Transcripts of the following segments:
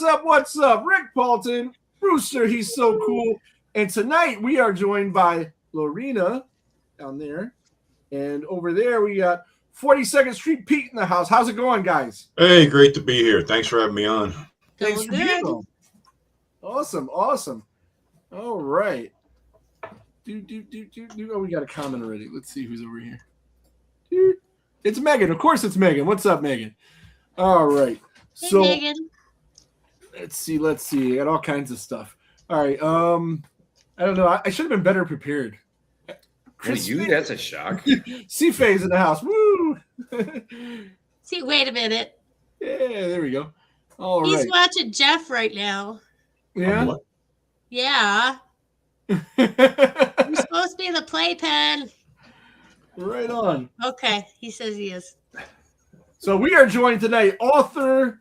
What's up? What's up? Rick Paulton, Brewster, he's so cool. And tonight we are joined by Lorena down there. And over there we got 42nd Street Pete in the house. How's it going, guys? Hey, great to be here. Thanks for having me on. Thanks for being on. Awesome. All right. Oh, we got a comment already. Let's see who's over here. It's Megan. Of course it's Megan. What's up, Megan? All right. Hey, So Megan. let's see. I got all kinds of stuff. All right. I don't know. I should have been better prepared. Chris, you? That's a shock. C-Phase in the house. Woo! See, wait a minute. Yeah, there we go. All He's right. watching Jeff right now. Yeah. What? Yeah. You're supposed to be the playpen. Right on. Okay, he says he is. So we are joined tonight, author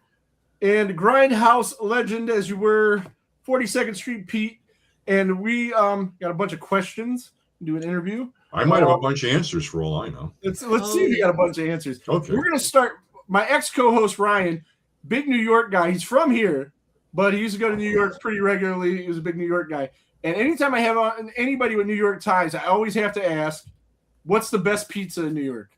and grindhouse legend, as you were, 42nd Street Pete, and we got a bunch of questions. Do an interview. I might have a bunch of answers for all I know. Let's see if you got a bunch of answers. Okay. We're gonna start. My ex-co-host Ryan, big New York guy. He's from here, but he used to go to New York pretty regularly. He was a big New York guy. And anytime I have on anybody with New York ties, I always have to ask, what's the best pizza in New York?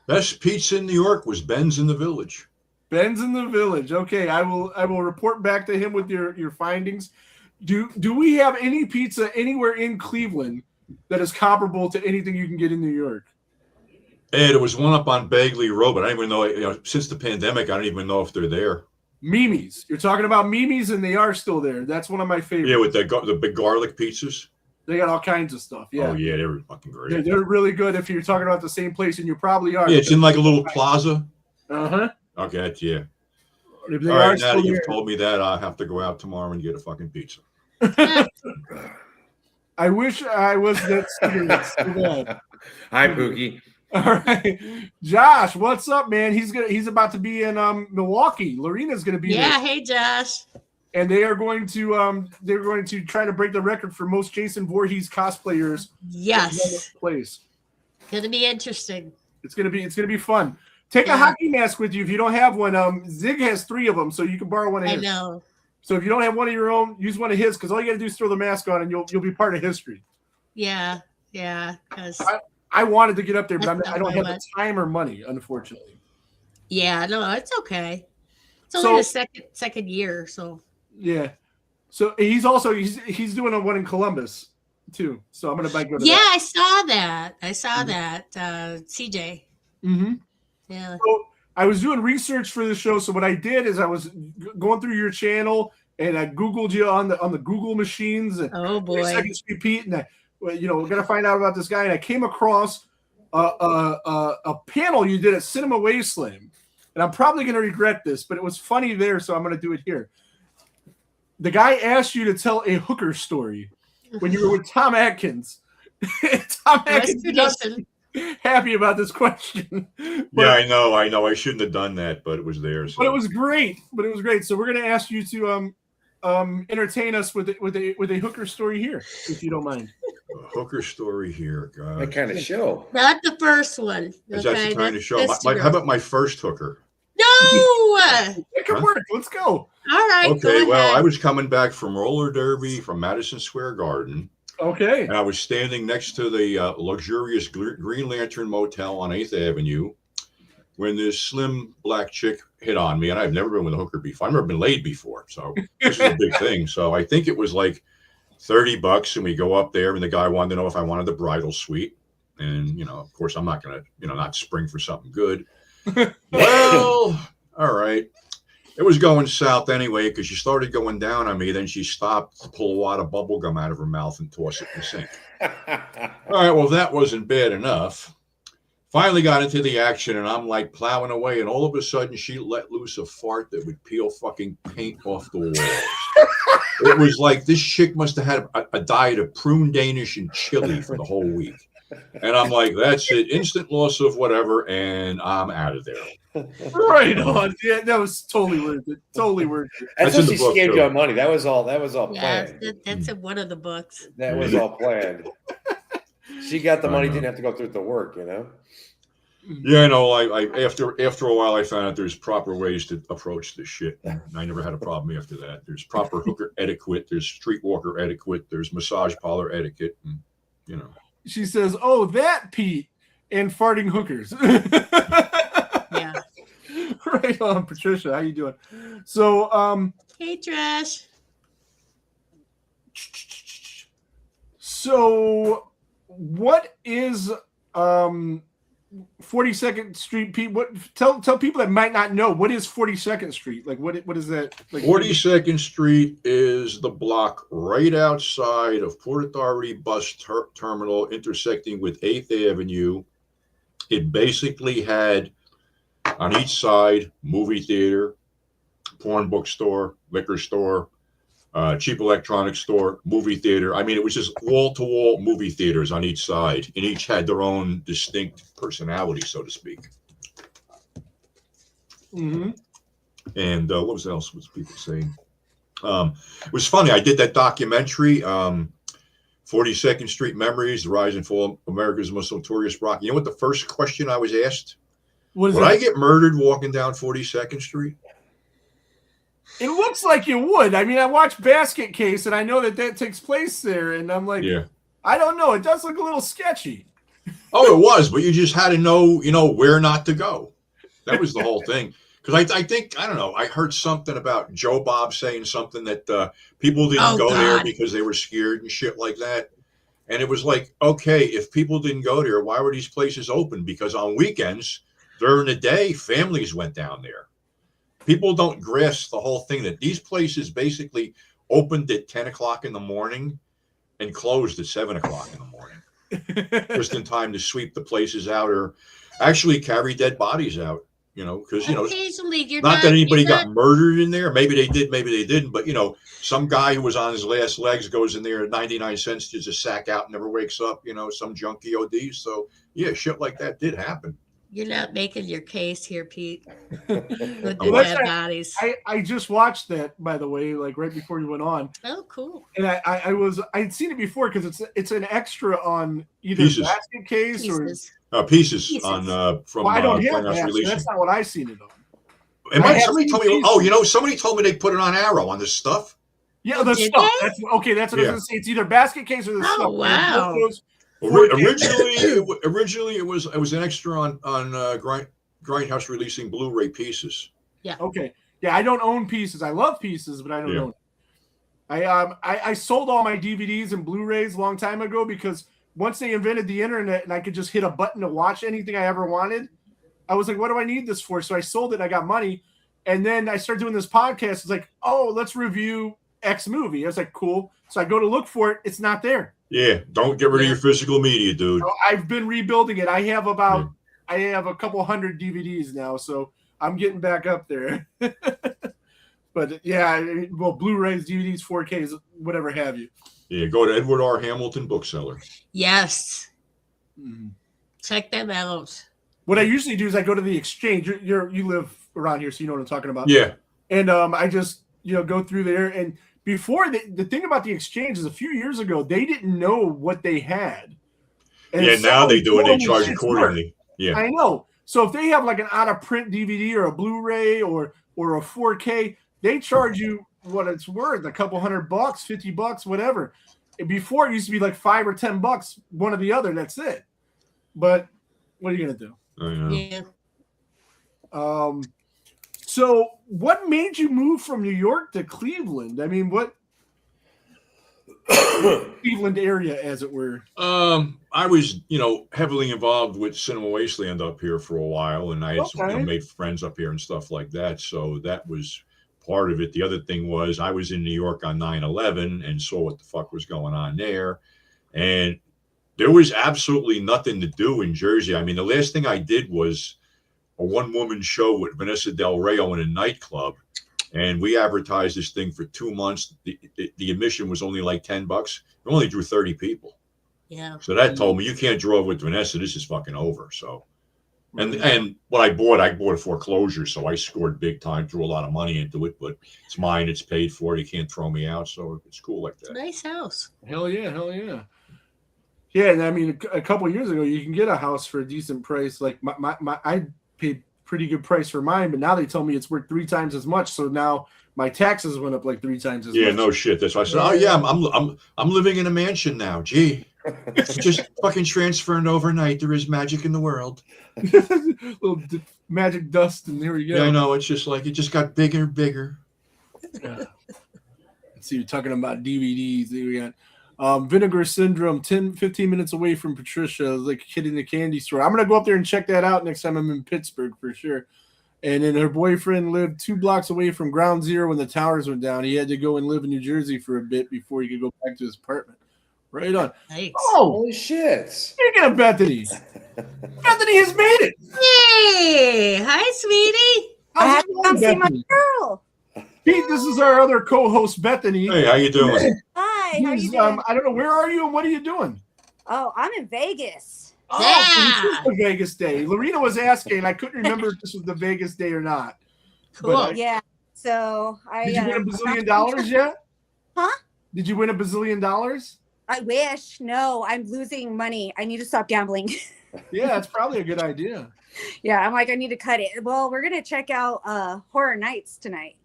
Best pizza in New York was Ben's in the Village. Ben's in the Village. Okay, I will report back to him with your findings. Do we have any pizza anywhere in Cleveland that is comparable to anything you can get in New York? And it was one up on Bagley Road, but I don't even know, since the pandemic, I don't even know if they're there. Mimi's. You're talking about Mimi's, and they are still there. That's one of my favorites. Yeah, with the big garlic pizzas. They got all kinds of stuff. Yeah. Oh, yeah, they were fucking great. They're really good if you're talking about the same place, and you probably are. Yeah, it's in like a little plaza. Uh-huh. Okay, yeah. If they All are right, now still that you've there. told me that, I'll have to go out tomorrow and get a fucking pizza. I wish I was that serious. Too bad. Hi, Pookie. All right, Josh, what's up, man? He's about to be in Milwaukee. Lorena's gonna be Yeah, there, hey Josh. and they're going to try to break the record for most Jason Voorhees cosplayers. Yes. Place. Gonna be interesting. It's gonna be fun. Take a Yeah. hockey mask with you if you don't have one. Zig has 3 of them, so you can borrow one of I his. know. So if you don't have one of your own, use one of his, because all you got to do is throw the mask on, and you'll be part of history. Yeah. Because I wanted to get up there, but That's I don't not have my the time or money, unfortunately. yeah, no, it's okay. It's So- only the second year, so Yeah. So he's doing a one in Columbus too. So I'm gonna go to yeah, that. I saw that. Mhm. CJ. Mm-hmm. Yeah. So I was doing research for the show. So what I did is I was going through your channel and I Googled you on the Google machines. And Oh boy. Second Street Pete, and we're gonna find out about this guy. And I came across a panel you did at Cinema Wasteland, and I'm probably gonna regret this, but it was funny there, so I'm gonna do it here. The guy asked you to tell a hooker story when you were with Tom Atkins. Tom Atkins is not tradition. happy about this question. Yeah, But, I know. I shouldn't have done that, but it was there. So. but it was great. So we're gonna ask you to entertain us with a hooker story here, if you don't mind. A hooker story here, God. What kind of show? Not the first one. Is Okay, that the kind of that's show? this How year. about my first hooker? No. It can work. Let's go. All right. Okay, go well, ahead. I was coming back from roller derby from Madison Square Garden, Okay. and I was standing next to the luxurious Green Lantern Motel on 8th Avenue when this slim black chick hit on me, and I've never been with a hooker before. I've never been laid before, so this is a big thing. So I think it was like $30, and we go up there, and the guy wanted to know if I wanted the bridal suite. And, of course, I'm not going to, not spring for something good. Well, all right. It was going south anyway because she started going down on me. Then she stopped to pull a wad of bubble gum out of her mouth and toss it in the sink. All right. Well, that wasn't bad enough. Finally got into the action, and I'm like plowing away. And all of a sudden, she let loose a fart that would peel fucking paint off the walls. It was like this chick must have had a diet of prune Danish and chili for the whole week. And I'm like, that's it. Instant loss of whatever. And I'm out of there. Right on. Yeah, that was totally worth it. Totally worth it. That's That's how in she the book, scammed too. you on money. That was all Yeah, planned. that's in one of the books. That was all planned. She got the money, know. didn't have to go through the work, Yeah, no, I after a while I found out there's proper ways to approach this shit. And I never had a problem after that. There's proper hooker etiquette, there's streetwalker etiquette, there's massage parlor etiquette, and you know. She says, "Oh, that Pete and farting hookers." Yeah. Right on, Patricia. How you doing? So, Hey, Trash. so what is 42nd Street? Pete, what? Tell people that might not know, what is 42nd Street? Like, what is that? Like, 42nd Street is the block right outside of Port Authority bus terminal, intersecting with 8th Avenue. It basically had on each side movie theater, porn bookstore, liquor store, cheap electronics store, movie theater. I mean, it was just wall-to-wall movie theaters on each side, and each had their own distinct personality, so to speak. Mm-hmm. And what was else was people saying? It was funny. I did that documentary, 42nd Street Memories, the Rise and Fall of America's Most Notorious Rock. You know what the first question I was asked? What is Would that? I get murdered walking down 42nd Street? It looks like you would. I mean, I watched Basket Case, and I know that takes place there, and I'm like, Yeah. I don't know. It does look a little sketchy. Oh, it was, but you just had to know, where not to go. That was the whole thing. Because I think, I don't know, I heard something about Joe Bob saying something that people didn't go there God. because they were scared and shit like that. And it was like, okay, if people didn't go there, why were these places open? Because on weekends, during the day, families went down there. People don't grasp the whole thing that these places basically opened at 10 o'clock in the morning and closed at 7 o'clock in the morning, just in time to sweep the places out or actually carry dead bodies out, because, Occasionally, you're not that anybody you're got not- murdered in there. Maybe they did, maybe they didn't. But, some guy who was on his last legs goes in there at 99 cents, just a sack out, never wakes up, some junkie OD. So, yeah, shit like that did happen. You're not making your case here, Pete. With the Well, dead bodies. I just watched that, by the way, like right before you went on, Oh, cool. and I'd seen it before because it's an extra on either Pieces. Basket Case or. Pieces. Pieces on from Well, I don't have Grindhouse that. So Releasing. that's not what I seen it on. And I have somebody seen told me, Pieces. somebody told me they put it on Arrow on this stuff. Yeah, Oh, the did stuff. they? That's okay. That's what I was Yeah. gonna say. It's either Basket Case or the Oh, stuff. wow. Originally, it was an extra on Grindhouse Releasing Blu-ray Pieces. Okay. Yeah, I don't own Pieces. I love Pieces, but I don't Yeah. own it. I sold all my DVDs and Blu-rays a long time ago because once they invented the internet and I could just hit a button to watch anything I ever wanted, I was like, what do I need this for? So I sold it. I got money. And then I started doing this podcast. It's like, oh, let's review X movie. I was like, cool. So I go to look for it. It's not there. Yeah, don't get rid of your physical media, dude. So I've been rebuilding it. I have a couple hundred DVDs now. So I'm getting back up there. But yeah, well, Blu-rays, DVDs, 4Ks, whatever have you. Yeah, go to Edward R. Hamilton Bookseller. Yes. Mm-hmm. Check them out. What I usually do is I go to the Exchange. You live around here, so you know what I'm talking about. Yeah, And I just go through there. And before the thing about the Exchange is a few years ago they didn't know what they had. And yeah. Now they do it. They told me charge shit's accordingly. worth. Yeah, I know. So if they have like an out of print DVD or a Blu-ray or a 4K, they charge you what it's worth, a couple $100, $50, whatever. And before it used to be like $5 or $10, one or the other. That's it. But what are you gonna do? I know. Yeah. So what made you move from New York to Cleveland? I mean, what Cleveland area, as it were? I was, heavily involved with Cinema Wasteland up here for a while, and I had Okay. made friends up here and stuff like that. So that was part of it. The other thing was I was in New York on 9/11 and saw what the fuck was going on there, and there was absolutely nothing to do in Jersey. I mean, the last thing I did was a one-woman show with Vanessa Del Rio in a nightclub, and we advertised this thing for 2 months. The admission was only like $10. We only drew 30 people. Yeah. So that told me you can't draw with Vanessa. This is fucking over. So, and what I bought a foreclosure. So I scored big time, threw a lot of money into it, but it's mine. It's paid for. You can't throw me out. So it's cool like that. Nice house. Hell yeah, hell yeah. Yeah, and I mean, a couple years ago, you can get a house for a decent price. Like I paid pretty good price for mine, but now they tell me it's worth 3 times as much. So now my taxes went up like 3 times as much. Yeah, no shit. That's why I said, oh yeah, I'm living in a mansion now. Gee, just fucking transferring overnight. There is magic in the world. Little magic dust, and there we go. Yeah, I know. It's just like it just got bigger and bigger. Yeah. Let's see, you're talking about DVDs. There we got Vinegar Syndrome, 15 minutes away from Patricia, like a kid in the candy store. I'm going to go up there and check that out next time I'm in Pittsburgh for sure. And then her boyfriend lived 2 blocks away from Ground Zero when the towers went down. He had to go and live in New Jersey for a bit before he could go back to his apartment. Right on. Nice. Oh, Holy shit. speaking of Bethany, Bethany has made it. Hey, hi, sweetie. I How's have it to going, come see my Bethany? girl. Pete, this is our other co-host, Bethany. Hey, how you doing? Hi, how are you He's, doing? I don't know, where are you and what are you doing? Oh, I'm in Vegas. Oh, Yeah. this is the Vegas day. Lorena was asking. I couldn't remember if this was the Vegas day or not. Cool. But Yeah. So I did you win a bazillion dollars yet? Huh? Did you win a bazillion dollars? I wish. No, I'm losing money. I need to stop gambling. Yeah, that's probably a good idea. Yeah, I'm like, I need to cut it. Well, we're gonna check out Horror Nights tonight.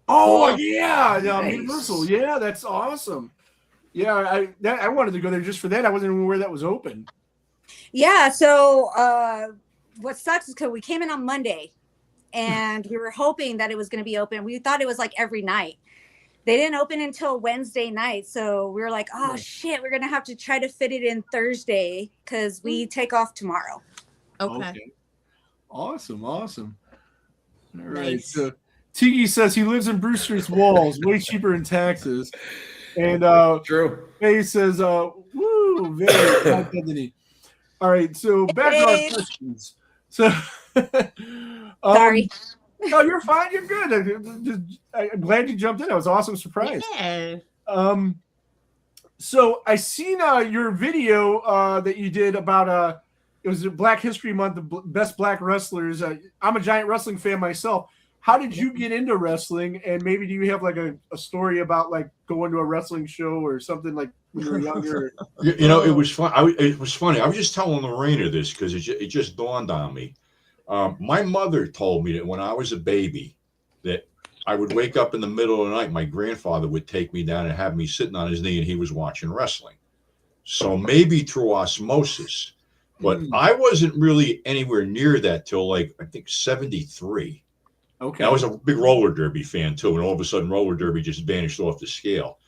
Oh Cool. yeah, Nice. Universal. Yeah, that's awesome. Yeah, I wanted to go there just for that. I wasn't even aware that was open. Yeah, so what sucks is because we came in on Monday and we were hoping that it was gonna be open. We thought it was like every night. They didn't open until Wednesday night. So we were like, oh shit, we're gonna have to try to fit it in Thursday because we take off tomorrow. Okay. Awesome. All right. Nice. So Tiki says he lives in Brewster's Walls, way cheaper in taxes. And True. Faye says, woo, very high Bethany. All right, so back to our Hey. questions. So Sorry. No, you're fine. You're good. I'm glad you jumped in. That was an awesome surprise. Yeah. So I seen your video that you did about it was Black History Month, the best black wrestlers. I'm a giant wrestling fan myself. How did you get into wrestling? And maybe do you have like a story about like going to a wrestling show or something like when you were younger? You know, it was fun. It was funny. I was just telling Lorena this because it just dawned on me. My mother told me that when I was a baby, that I would wake up in the middle of the night. My grandfather would take me down and have me sitting on his knee, and he was watching wrestling. So maybe through osmosis, but I wasn't really anywhere near that till like I think 73. Okay. I was a big roller derby fan too, and all of a sudden roller derby just vanished off the scale.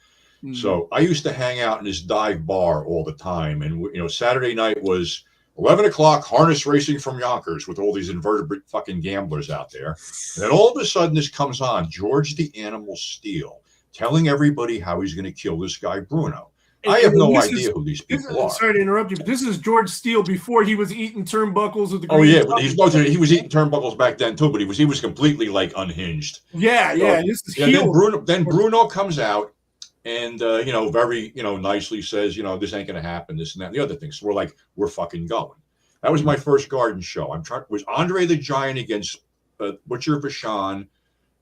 So I used to hang out in this dive bar all the time, and you know, Saturday night was 11 o'clock, harness racing from Yonkers with all these invertebrate fucking gamblers out there. And then all of a sudden this comes on, George the Animal Steel, telling everybody how he's going to kill this guy, Bruno. I have no idea who these people are. Sorry to interrupt you, but this is George Steele before he was eating turnbuckles with the Oh green yeah, stuff. he was eating turnbuckles back then too, but he was completely like unhinged. Yeah. This is Yeah, heel. then Bruno comes out and you know, very, you know, nicely says, you know, this ain't gonna happen, this and that and the other thing. So we're fucking going. That was my first garden show. Was Andre the Giant against Butcher Vachon,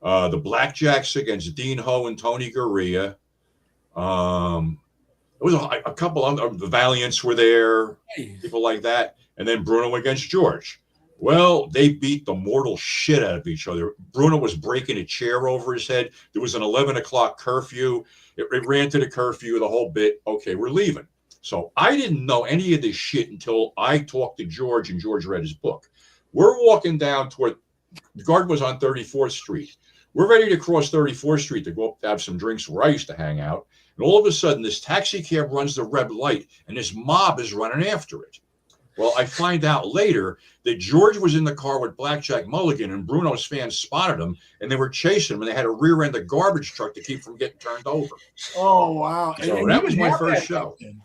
the Blackjacks against Dean Ho and Tony Gurria. There was a couple of the Valiants were there, people like that, and then Bruno against George. Well, they beat the mortal shit out of each other. Bruno was breaking a chair over his head. There was an 11 o'clock curfew. It ran to the curfew, the whole bit. Okay, we're leaving. So I didn't know any of this shit until I talked to George and George read his book. We're walking down toward, the garden was on 34th Street. We're ready to cross 34th Street to go up to have some drinks where I used to hang out. And all of a sudden, this taxi cab runs the red light, and this mob is running after it. Well, I find out later that George was in the car with Blackjack Mulligan, and Bruno's fans spotted him, and they were chasing him, and they had to rear-end the garbage truck to keep from getting turned over. Oh wow! So And that he was didn't my have first that show. back then.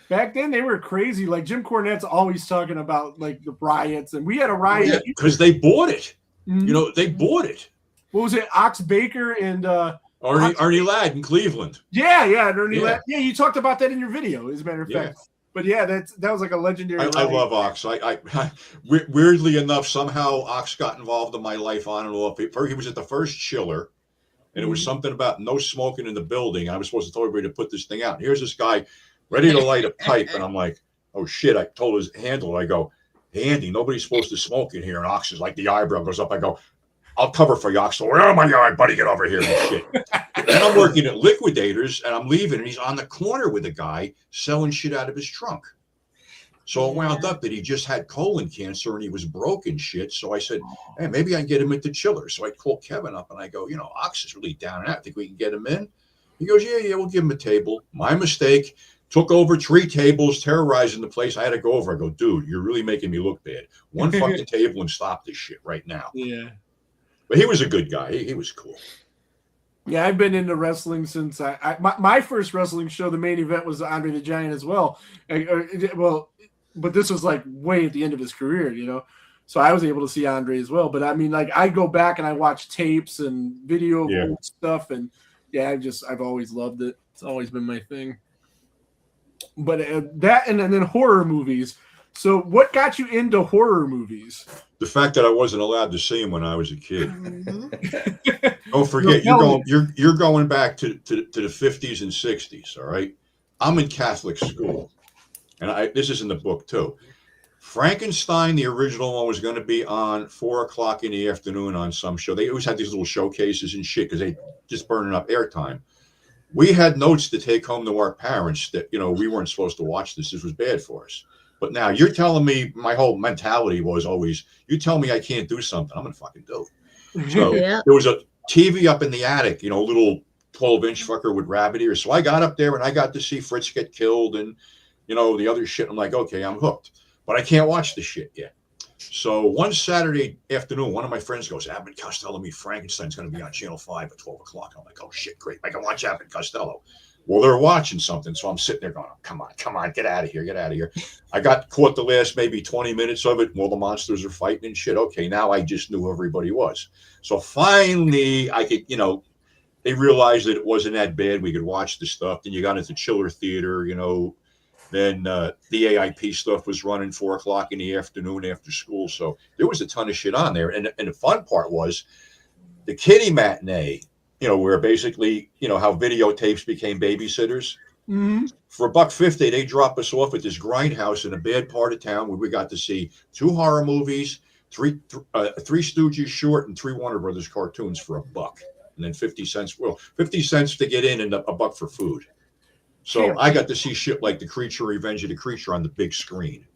Back then, they were crazy. Like Jim Cornette's always talking about like the riots, and we had a riot. Because they bought it. Mhm. You know, they bought it. What was it? Ox Baker and Arnie Ladd in Cleveland. yeah, and Ernie. Yeah. Yeah, you talked about that in your video, as a matter of fact. But yeah, that was like a legendary. I riot. love Ox. Weirdly enough, somehow Ox got involved in my life on and off. He was at the first chiller, and it was something about no smoking in the building. I was supposed to tell everybody to put this thing out. And here's this guy ready to light a pipe, and I'm like, oh shit! I told his handler, I go, hey Andy, nobody's supposed to smoke in here. And Ox is like, the eyebrow goes up. I go, I'll cover for you, Ox. So, oh my god, buddy, get over here and shit. And I'm working at Liquidators, and I'm leaving, and he's on the corner with a guy selling shit out of his trunk. So it wound up that he just had colon cancer and he was broke and shit. So I said, hey, maybe I can get him into Chiller. So I called Kevin up and I go, Ox is really down and out. I think we can get him in. He goes, yeah, we'll give him a table. My mistake. Took over 3 tables, terrorizing the place. I had to go over. I go, dude, you're really making me look bad. One fucking table and stop this shit right now. Yeah. But he was a good guy. He was cool. Yeah, I've been into wrestling since my first wrestling show. The main event was Andre the Giant as well. But this was like way at the end of his career, So I was able to see Andre as well. But I mean, like I go back and I watch tapes and video of old stuff, and I've always loved it. It's always been my thing. But that and then horror movies. So what got you into horror movies? The fact that I wasn't allowed to see him when I was a kid. Mm-hmm. Don't forget, you're going back to the 50s and 60s. All right, I'm in Catholic school, and this is in the book too. Frankenstein, the original one, was going to be on 4:00 in the afternoon on some show. They always had these little showcases and shit because they just burning up airtime. We had notes to take home to our parents that we weren't supposed to watch this. This was bad for us. But now you're telling me, my whole mentality was always, you tell me I can't do something, I'm gonna fucking do it. So Yeah. there was a TV up in the attic, little 12-inch fucker with rabbit ears. So I got up there and I got to see Fritz get killed and the other shit. I'm like, okay, I'm hooked, but I can't watch the shit yet. So one Saturday afternoon, one of my friends goes, Abbott and Costello meet Frankenstein's going to be on Channel 5 at 12 o'clock. I'm like, oh shit, great. I can watch Abbott and Costello. Well, they're watching something. So I'm sitting there going, oh, come on, get out of here. I got caught the last maybe 20 minutes of it. Well, the monsters are fighting and shit. Okay, now I just knew who everybody was. So finally I could, they realized that it wasn't that bad. We could watch the stuff. Then you got into Chiller Theater, Then the AIP stuff was running 4:00 in the afternoon after school. So there was a ton of shit on there. And the fun part was the kiddie matinee, where basically, how videotapes became babysitters. Mm-hmm. For $1.50, they drop us off at this grindhouse in a bad part of town where we got to see 2 horror movies, three Stooges short, and 3 Warner Brothers cartoons for $1. And then 50 cents. Well, 50 cents to get in and $1 for food. So I got to see shit like The Creature, Revenge of the Creature on the big screen,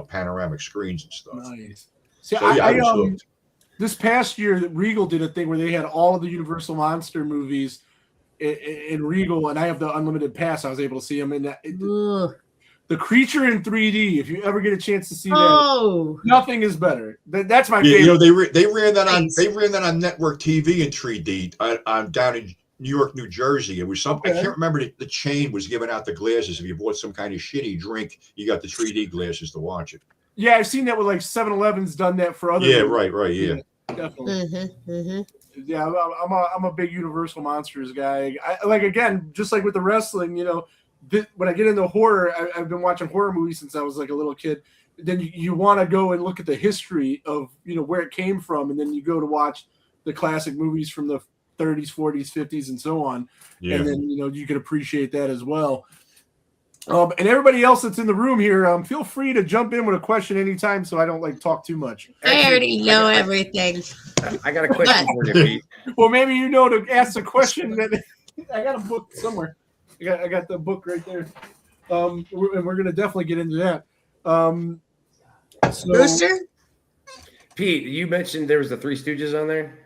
panoramic screens and stuff. Nice. See, So, I was hooked. This past year, Regal did a thing where they had all of the Universal Monster movies in Regal, and I have the unlimited pass. I was able to see them in that. The Creature in 3D. If you ever get a chance to see that, nothing is better. That's my favorite. They ran that on on network TV in 3D. I'm down in New York, New Jersey. It was something I can't remember. The chain was giving out the glasses. If you bought some kind of shitty drink, you got the 3D glasses to watch it. Yeah, I've seen that with like 7-Eleven's done that for other. Yeah, right, yeah. Definitely. Yeah, I'm a big Universal Monsters guy. Again, just like with the wrestling, when I get into horror, I've been watching horror movies since I was like a little kid. Then you want to go and look at the history of where it came from, and then you go to watch the classic movies from the 30s, 40s, 50s, and so on. Yeah. And then you can appreciate that as well. And everybody else that's in the room here, feel free to jump in with a question anytime, so I don't talk too much. I already know everything. I got a question for you, Pete. Well, maybe to ask the question that I got a book somewhere. I got the book right there. And we're gonna definitely get into that. Rooster? Pete, you mentioned there was the Three Stooges on there.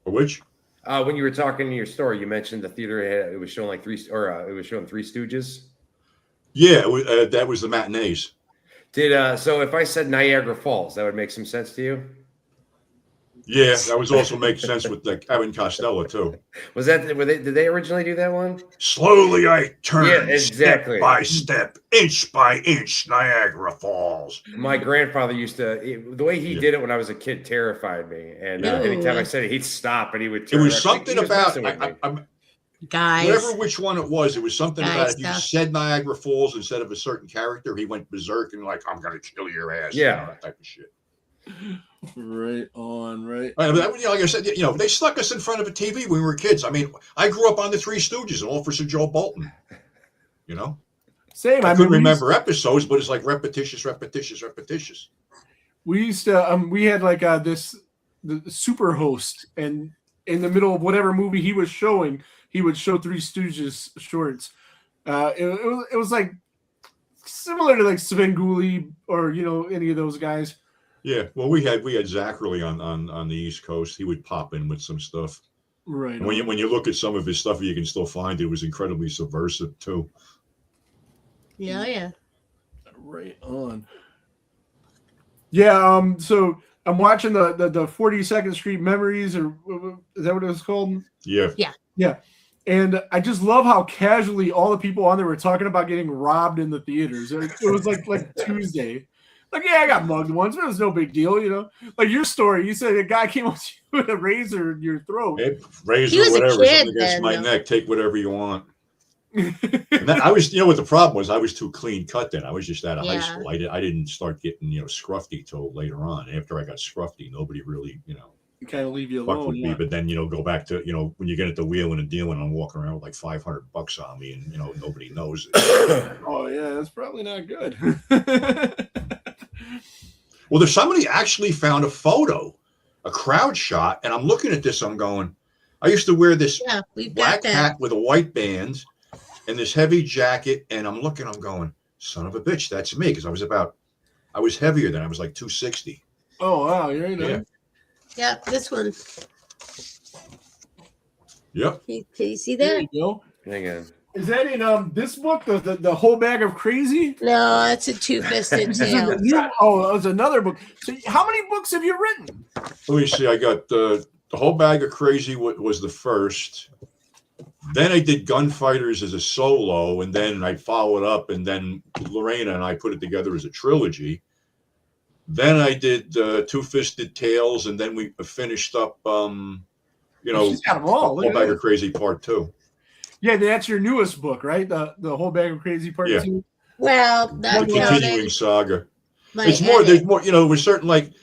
Which? When you were talking in your story, you mentioned the theater it was showing like Three Stooges. Yeah, that was the matinees. So if I said Niagara Falls, that would make some sense to you? Yeah, that was also make sense with like Evan Costello too. Did they originally do that one? Slowly I turn, exactly. Step by step, inch by inch, Niagara Falls. My grandfather used to, the way he did it when I was a kid terrified me. And anytime I said it, he'd stop and he would turn. It was something about, Guys. whatever which one it was something about if you stuff. said Niagara Falls instead of a certain character, he went berserk and like, I'm going to kill your ass. Yeah. That type of shit. Right on, right. Like I said, they stuck us in front of a TV when we were kids. I mean, I grew up on the Three Stooges and Officer Joe Bolton. Same. I mean, couldn't we used- remember episodes, but it's like repetitious. We used to we had like the super host, and in the middle of whatever movie he was showing, he would show Three Stooges shorts. It was like similar to like Svengoolie or any of those guys. Yeah, well, we had Zachary on the East Coast. He would pop in with some stuff. Right. And when you look at some of his stuff, you can still find it was incredibly subversive too. Yeah. Right on. Yeah. So I'm watching the 42nd Street Memories, or is that what it was called? Yeah. Yeah. And I just love how casually all the people on there were talking about getting robbed in the theaters. It was like Tuesday. Like, yeah, I got mugged once, but it was no big deal, Like your story, you said a guy came up to you with a razor in your throat. Hey, razor, He was a whatever, kid something against then, my though. neck. Take whatever you want. And that, I was, what the problem was? I was too clean cut then. I was just out of high Yeah. school. I didn't start getting scruffy till later on. After I got scruffy, nobody really kind of leave you fuck alone. with me. But then go back to when you get at the wheeling and dealing, I'm walking around with like $500 on me, and nobody knows it. Oh yeah, that's probably not good. Well, there's somebody actually found a photo, a crowd shot, and I'm looking at this. I'm going, I used to wear this Yeah, we've got black that. hat with a white band and this heavy jacket, and I'm looking, I'm going, son of a bitch, that's me, because I was heavier than I was like 260. Oh wow, you're in there. Yeah, this one. Yep. Can you see There that? you go. Hang on. Is that in this book, the whole bag of crazy? No, that's a two-fisted This is tail. the new, that was another book. So how many books have you written? Let me see. I got the whole bag of crazy was the first. Then I did Gunfighters as a solo, and then I followed up, and then Lorena and I put it together as a trilogy. Then I did Two-Fisted Tales, and then we finished up, She's got them all. Look Whole at Bag that. of Crazy Part 2. Yeah, that's your newest book, right? The whole bag of crazy part Yeah. 2. Well, The that continuing counted. saga. My It's more. edit. There's more. We're certain. Like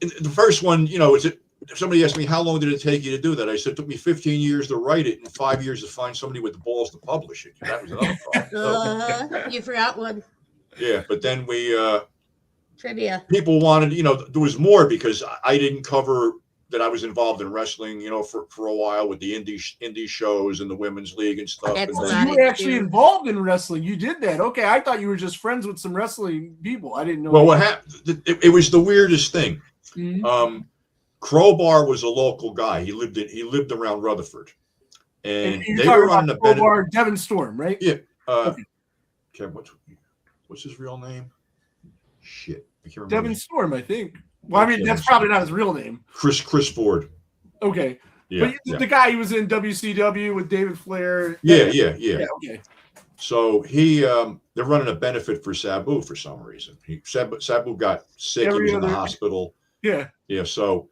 in the first one, is it? Somebody asked me how long did it take you to do that? I said it took me 15 years to write it and 5 years to find somebody with the balls to publish it. That was another problem. You forgot one. Yeah, but then we Trivia. people wanted. There was more because I didn't cover that I was involved in wrestling. For a while with the indie shows and the women's league and stuff. That's And So then, you Got were it, actually too. involved in wrestling. You did that. Okay, I thought you were just friends with some wrestling people. I didn't know. well, what happened? It was the weirdest thing. Mhm. Crowbar was a local guy. He lived around Rutherford, and you're they talking were about running a benefit. Crowbar, Devin Storm, right? Yeah. Okay. Okay, what's his real name? Shit, I can't remember. Devin Storm, I think. Well, I mean, Devin that's Storm. probably not his real name. Chris Ford. Okay. Yeah, But yeah. the guy who was in WCW with David Flair. Yeah. Okay. So they're running a benefit for Sabu for some reason. Sabu got sick. Every he was in the other- hospital. Yeah. Yeah. So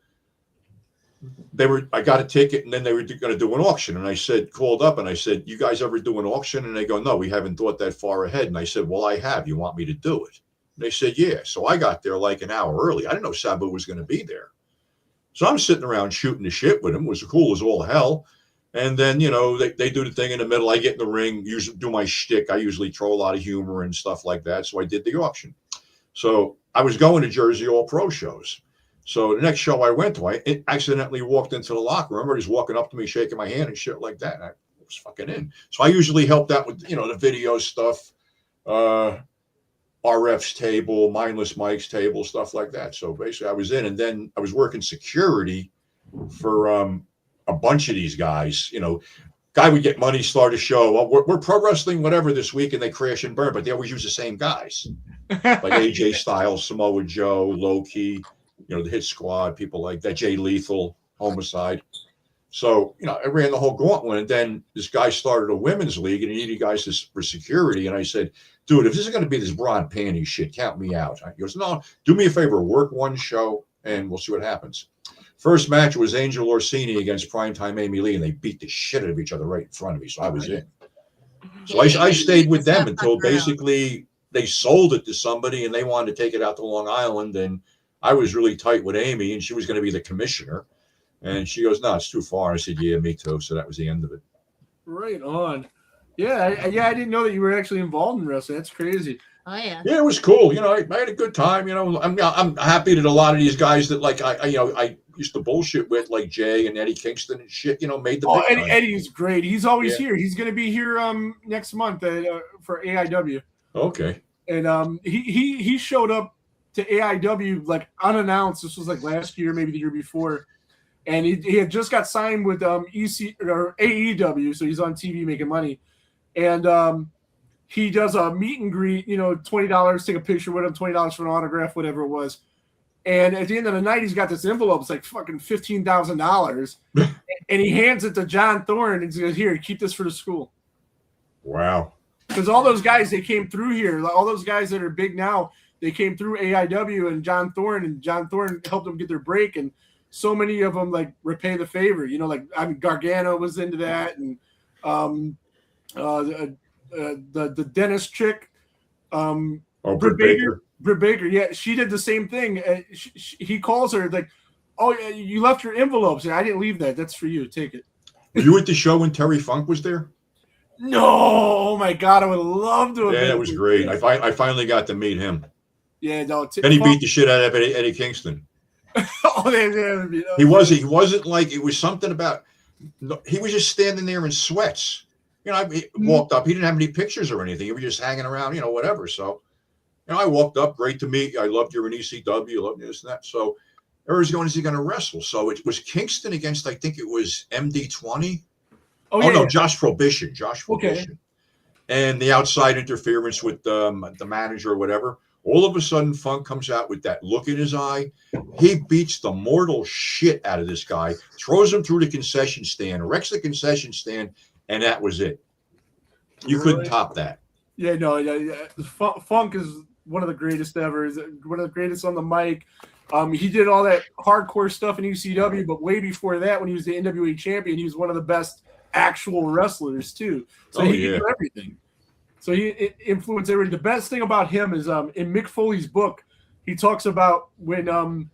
I got a ticket, and then they were going to do an auction. And I called up and I said, you guys ever do an auction? And they go, no, we haven't thought that far ahead. And I said, well, I have. You want me to do it? And they said, yeah. So I got there like an hour early. I didn't know Sabu was going to be there. So I'm sitting around shooting the shit with him. It was cool as all hell. And then, they do the thing in the middle. I get in the ring, usually do my shtick. I usually throw a lot of humor and stuff like that. So I did the auction. So I was going to Jersey All Pro shows. So the next show I went to, I accidentally walked into the locker room. Everybody's walking up to me, shaking my hand and shit like that. And I was fucking in. So I usually helped out with, the video stuff, RF's table, Mindless Mike's table, stuff like that. So basically I was in, and then I was working security for a bunch of these guys. Guy would get money, start a show. Well, we're pro wrestling, whatever, this week, and they crash and burn, but they always use the same guys. Like AJ Styles, Samoa Joe, Low Key, the Hit Squad, people like that, Jay Lethal, Homicide. So, I ran the whole gauntlet. And then this guy started a women's league and he needed guys for security. And I said, dude, if this is going to be this broad panty shit, count me out. He goes, no, do me a favor, work one show and we'll see what happens. First match was Angel Orsini against Primetime Amy Lee, and they beat the shit out of each other right in front of me. So I was in. So I stayed with them until basically they sold it to somebody and they wanted to take it out to Long Island. And I was really tight with Amy, and she was going to be the commissioner. And she goes, no, it's too far. I said, yeah, me too. So that was the end of it. Right on. Yeah, I didn't know that you were actually involved in wrestling. That's crazy. Oh yeah. Yeah, it was cool. You know, I had a good time. You know, I'm happy that a lot of these guys that like I used to bullshit with, like Jay and Eddie Kingston and shit, you know, made the Oh, big time. Eddie's great. He's always Yeah. here. He's going to be here next month for AIW. Okay. And he showed up to AIW like unannounced. This was like last year, maybe the year before. And he had just got signed with EC or AEW, so he's on TV making money. And he does a meet and greet, you know, $20, take a picture with him, $20 for an autograph, whatever it was. And at the end of the night, he's got this envelope. It's like fucking $15,000. And he hands it to John Thorne and he goes, "Here, keep this for the school." Wow. Because all those guys, they came through here. All those guys that are big now, they came through AIW and John Thorne helped them get their break. And so many of them like repay the favor. You know, like Gargano was into that, and the dentist chick, Britt Baker. Britt Baker, yeah, she did the same thing. He calls her like, "Oh, you left your envelopes." And I didn't leave that. That's for you. Take it. Were you at the show when Terry Funk was there? No, oh my God, I would love to have Yeah, been that was there. great. I finally got to meet him. Yeah, no. Then he beat the shit out of Eddie Kingston. He wasn't like, it was something about, he was just standing there in sweats. You know, I walked up. He didn't have any pictures or anything. He was just hanging around, you know, whatever. So, you know, I walked up. Great to meet you. I loved you in ECW. I loved this and that. So, everyone's going, is he going to wrestle? So, it was Kingston against, I think it was MD20. Oh, yeah, no, yeah. Josh Prohibition. And the outside interference with the manager or whatever. All of a sudden, Funk comes out with that look in his eye. He beats the mortal shit out of this guy, throws him through the concession stand, wrecks the concession stand, and that was it. You couldn't top that. Yeah, no, yeah. Funk is one of the greatest ever. He's one of the greatest on the mic. He did all that hardcore stuff in ECW, but way before that, when he was the NWA champion, he was one of the best actual wrestlers too. So he could do everything. So he influenced everything. The best thing about him is in Mick Foley's book, he talks about when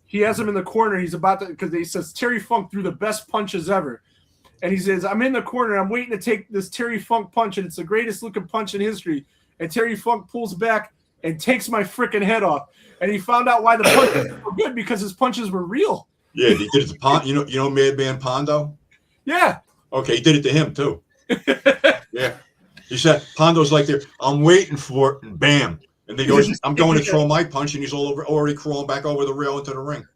he has him in the corner. He's about to, because he says Terry Funk threw the best punches ever. And he says, "I'm in the corner. I'm waiting to take this Terry Funk punch, and it's the greatest looking punch in history." And Terry Funk pulls back and takes my freaking head off. And he found out why the punches were good, because his punches were real. Yeah, he did it to Pondo. You know Madman Pondo? Yeah. Okay, he did it to him too. Yeah. He said, Pondo's like there, "I'm waiting for it," and bam. And then he goes, "I'm going to throw my punch," and he's already crawling back over the rail into the ring.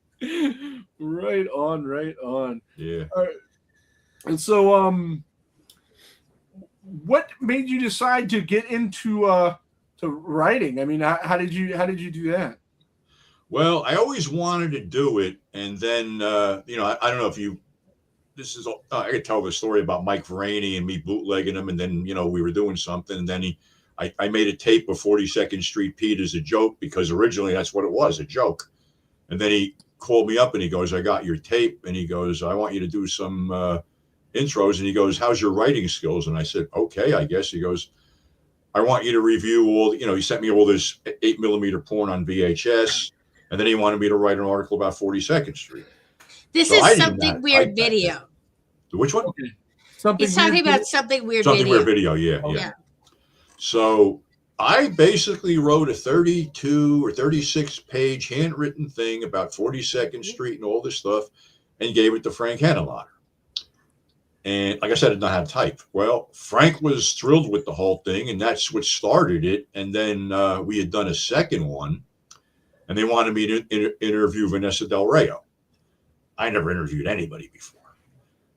Right on, right on. Yeah. All right. And so, what made you decide to get into to writing? I mean, how did you do that? Well, I always wanted to do it, and then you know, I don't know if you. This is I could tell the story about Mike Veraney and me bootlegging him, and then you know we were doing something, and then I made a tape of 42nd Street Pete as a joke, because originally that's what it was, a joke, and then he called me up and he goes, "I got your tape," and he goes, "I want you to do some intros," and he goes, "How's your writing skills?" And I said, "Okay, I guess." He goes, "I want you to review all," you know, he sent me all this 8mm porn on VHS, and then he wanted me to write an article about 42nd Street. This So is I did something that. weird I- video. Which one? Okay. He's talking about something weird Something video. weird video, yeah. Yeah. So I basically wrote a 32 or 36-page handwritten thing about 42nd Street and all this stuff, and gave it to Frank Henenlotter. And like I said, I didn't know how to type. Well, Frank was thrilled with the whole thing, and that's what started it. And then we had done a second one, and they wanted me to interview Vanessa Del Rio. I never interviewed anybody before.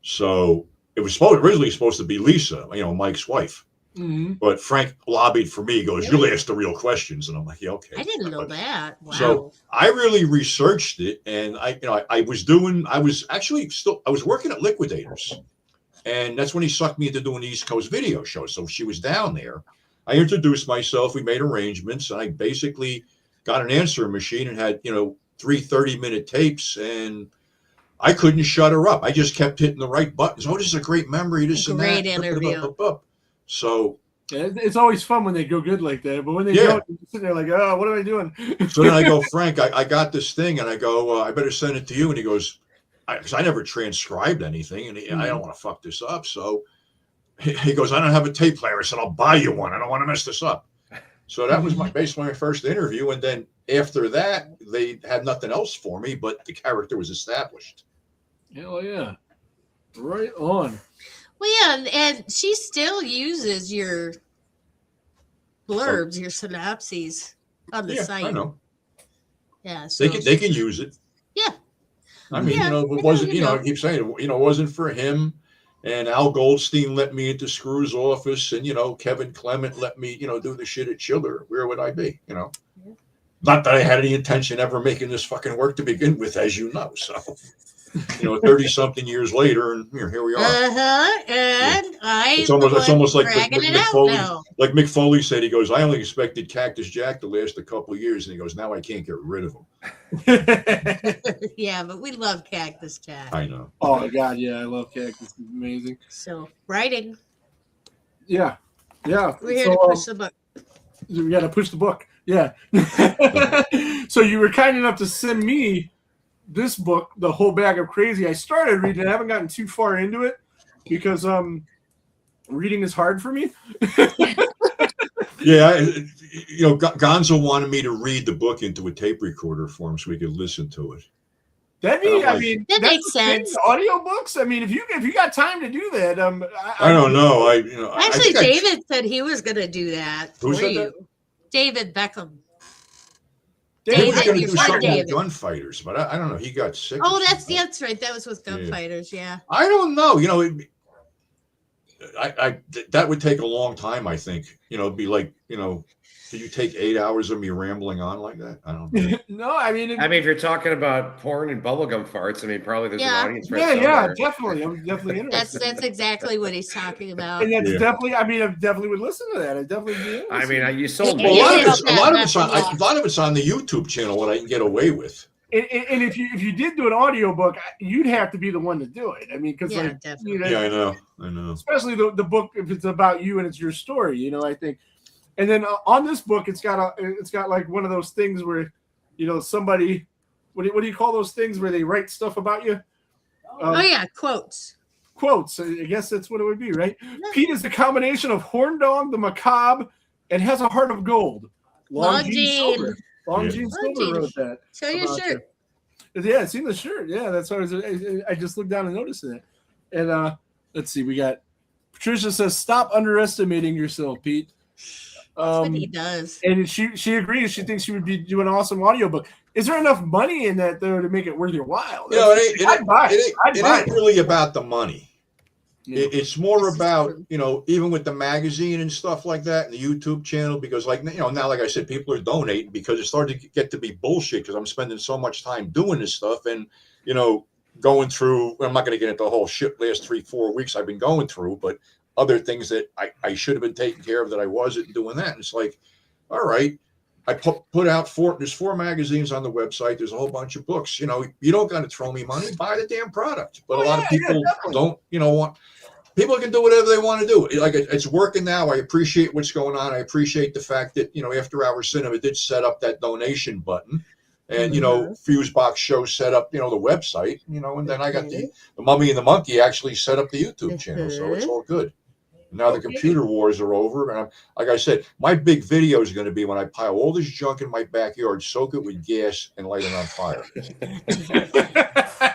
So it was originally supposed to be Lisa, you know, Mike's wife. Mm-hmm. But Frank lobbied for me. He goes, "You'll ask the real questions." And I'm like, "Yeah, okay." I didn't know that. Wow. So I really researched it, and I was working at Liquidators, and that's when he sucked me into doing the East Coast video show. So she was down there. I introduced myself. We made arrangements, and I basically got an answering machine and had 3 30-minute tapes, and I couldn't shut her up. I just kept hitting the right buttons. Oh, this is a great memory. This and that. Great interview. So Yeah, it's always fun when they go good like that, but when they don't, you're sitting there like, "Oh, what am I doing?" So then I go, "Frank, I got this thing," and I go, "I better send it to you." And he goes, because I never transcribed anything, and I don't want to fuck this up. So he goes, I don't have a tape player. I said, I'll buy you one. I don't want to mess this up. So that was basically my first interview. And then after that, they had nothing else for me, but the character was established. Hell yeah. Right on. Well, yeah, and she still uses your blurbs, your synopses on the site. I know. Yeah, so They can use it. Yeah. I mean, Yeah, it wasn't, I keep saying, it wasn't for him. And Al Goldstein let me into Screw's office, and Kevin Clement let me, do the shit at Chiller. Where would I be? Yeah. Not that I had any intention ever making this fucking work to begin with, as you know. So, 30-something years later, and here we are. And It's almost like dragging Mick it out Foley. now. Like Mick Foley said, he goes, I only expected Cactus Jack to last a couple of years, and he goes, now I can't get rid of him. Yeah, but we love Cactus Jack. I know. Oh my God, yeah, I love Cactus. It's amazing. So writing, Yeah, yeah. we're here So, to push the book. we got to push the book. Yeah. So you were kind enough to send me this book, The Whole Bag of Crazy. I started reading it. I haven't gotten too far into it because reading is hard for me. Yeah, Gonzo wanted me to read the book into a tape recorder for him so we could listen to it. That That that's makes the thing, sense. Audiobooks. I mean, if you got time to do that, I don't know. Actually, David said he was going to do that Who for said you. that? David Beckham. He was David, going to your do friend something with David. Gunfighters, but I don't know. He got sick. Oh, or something. that's right. That was with Gunfighters. Yeah. I don't know. That would take a long time. I think. It'd be like do you take 8 hours of me rambling on like that? I don't know. No, I mean, if you're talking about porn and bubblegum farts, probably there's Yeah. an audience for it yeah, somewhere. definitely. I'm definitely interested. That's exactly what he's talking about. And that's Yeah. definitely. I mean, I definitely would listen to that. I definitely be interested. You sold Yeah, Well, me. a lot yeah, of it's on. A lot of it's on the YouTube channel. What I can get away with. And if you did do an audiobook, you'd have to be the one to do it. I mean, because Yeah, definitely. Yeah, I know. especially the book if it's about you and it's your story. I think. And then on this book, it's got like one of those things where, somebody, what do you call those things where they write stuff about you? Oh yeah, quotes. Quotes. I guess that's what it would be, right? Pete is a combination of horn dog, the macabre, and has a heart of gold. Long Jean. Silver. Long Yeah. Jean Long Silver Jean. wrote that. Show your about shirt. Yeah, I seen the shirt. Yeah, that's what I just looked down and noticed it. And let's see, we got Patricia says, "Stop underestimating yourself, Pete." That's what he does. And she agrees. She thinks she would be doing an awesome audiobook. Is there enough money in that though to make it worth your while? I'd buy it. It ain't really about the money. Yeah. It's more This is about true. even with the magazine and stuff like that, and the YouTube channel, because now, like I said, people are donating because it's starting to get to be bullshit because I'm spending so much time doing this stuff and going through. I'm not going to get into the whole shit last 3-4 weeks I've been going through, but other things that I should have been taking care of that I wasn't doing that. And it's like, all right, I put out there's 4 magazines on the website. There's a whole bunch of books. You don't got to throw me money. Buy the damn product. But a lot of people don't. Want. People can do whatever they want to do. It's working now. I appreciate what's going on. I appreciate the fact that After Hours Cinema did set up that donation button, and Fusebox Show set up the website. And then I got the Mummy and the Monkey actually set up the YouTube channel, so it's all good. Now the computer wars are over, and like I said, my big video is going to be when I pile all this junk in my backyard, soak it with gas, and light it on fire.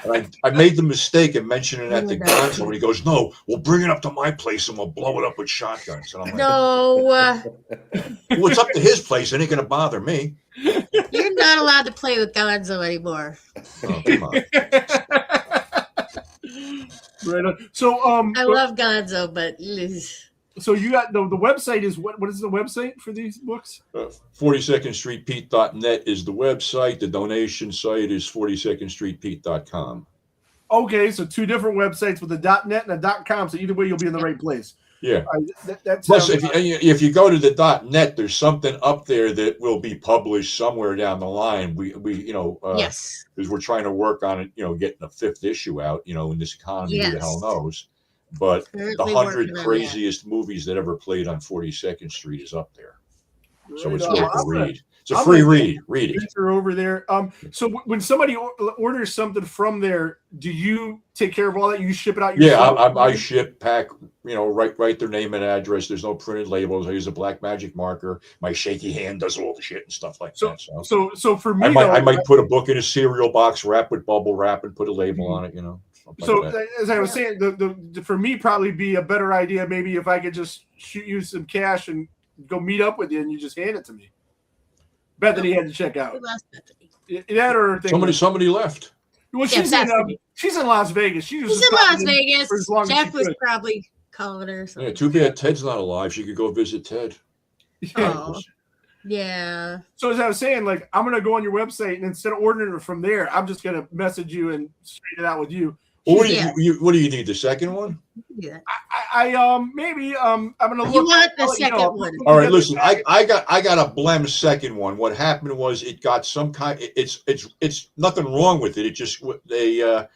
And I made the mistake of mentioning that to Gonzo, and he goes, "No, we'll bring it up to my place and we'll blow it up with shotguns." And I'm like, No, "Well, it's up to his place. It ain't going to bother me." you're not allowed to play with Gonzo anymore. Oh, come on. Right on. So I love Gonzo, but so you got the website is what is the website for these books? 42ndstreetpete.net is the website. The donation site is 42ndstreetpete.com. Okay, so 2 different websites with a .net and a .com. So either way, you'll be in the right place. Yeah. That Plus, sounds if you go to the .net, there's something up there that will be published somewhere down the line. We yes, because we're trying to work on it, getting a 5th issue out, in this economy, who the Yes. hell knows. But Currently the 100 working on craziest movies that ever played on 42nd Street is up there. So it's Right worth on. the read. It's a I'm free gonna read. Read it. Venture over there. So when somebody orders something from there, do you take care of all that? You ship it out Yeah, yourself? I ship, pack, write their name and address. There's no printed labels. I use a black magic marker. My shaky hand does all the shit and stuff like that. So for me, I might put a book in a cereal box, wrap with bubble wrap, and put a label on it. So Like that. as I was saying, the for me probably be a better idea maybe if I could just shoot you some cash and go meet up with you and you just hand it to me. Bethany had to check out. We lost Bethany. That or thing. Somebody left. Well, Yeah, she's in Las Vegas. She's in Las Vegas. for as long as Jeff she was could. probably calling her. Or something. Yeah, too bad Ted's not alive. She could go visit Ted. Yeah. Oh. Yeah. So as I was saying, like I'm gonna go on your website and instead of ordering it from there, I'm just gonna message you and straighten it out with you. Well, what Yeah. do you need? The second one? Yeah. Maybe I'm gonna look. You want the I'll let you second know. one. All right, listen. I got a blem second one. What happened was it got some kind. It's nothing wrong with it. It just the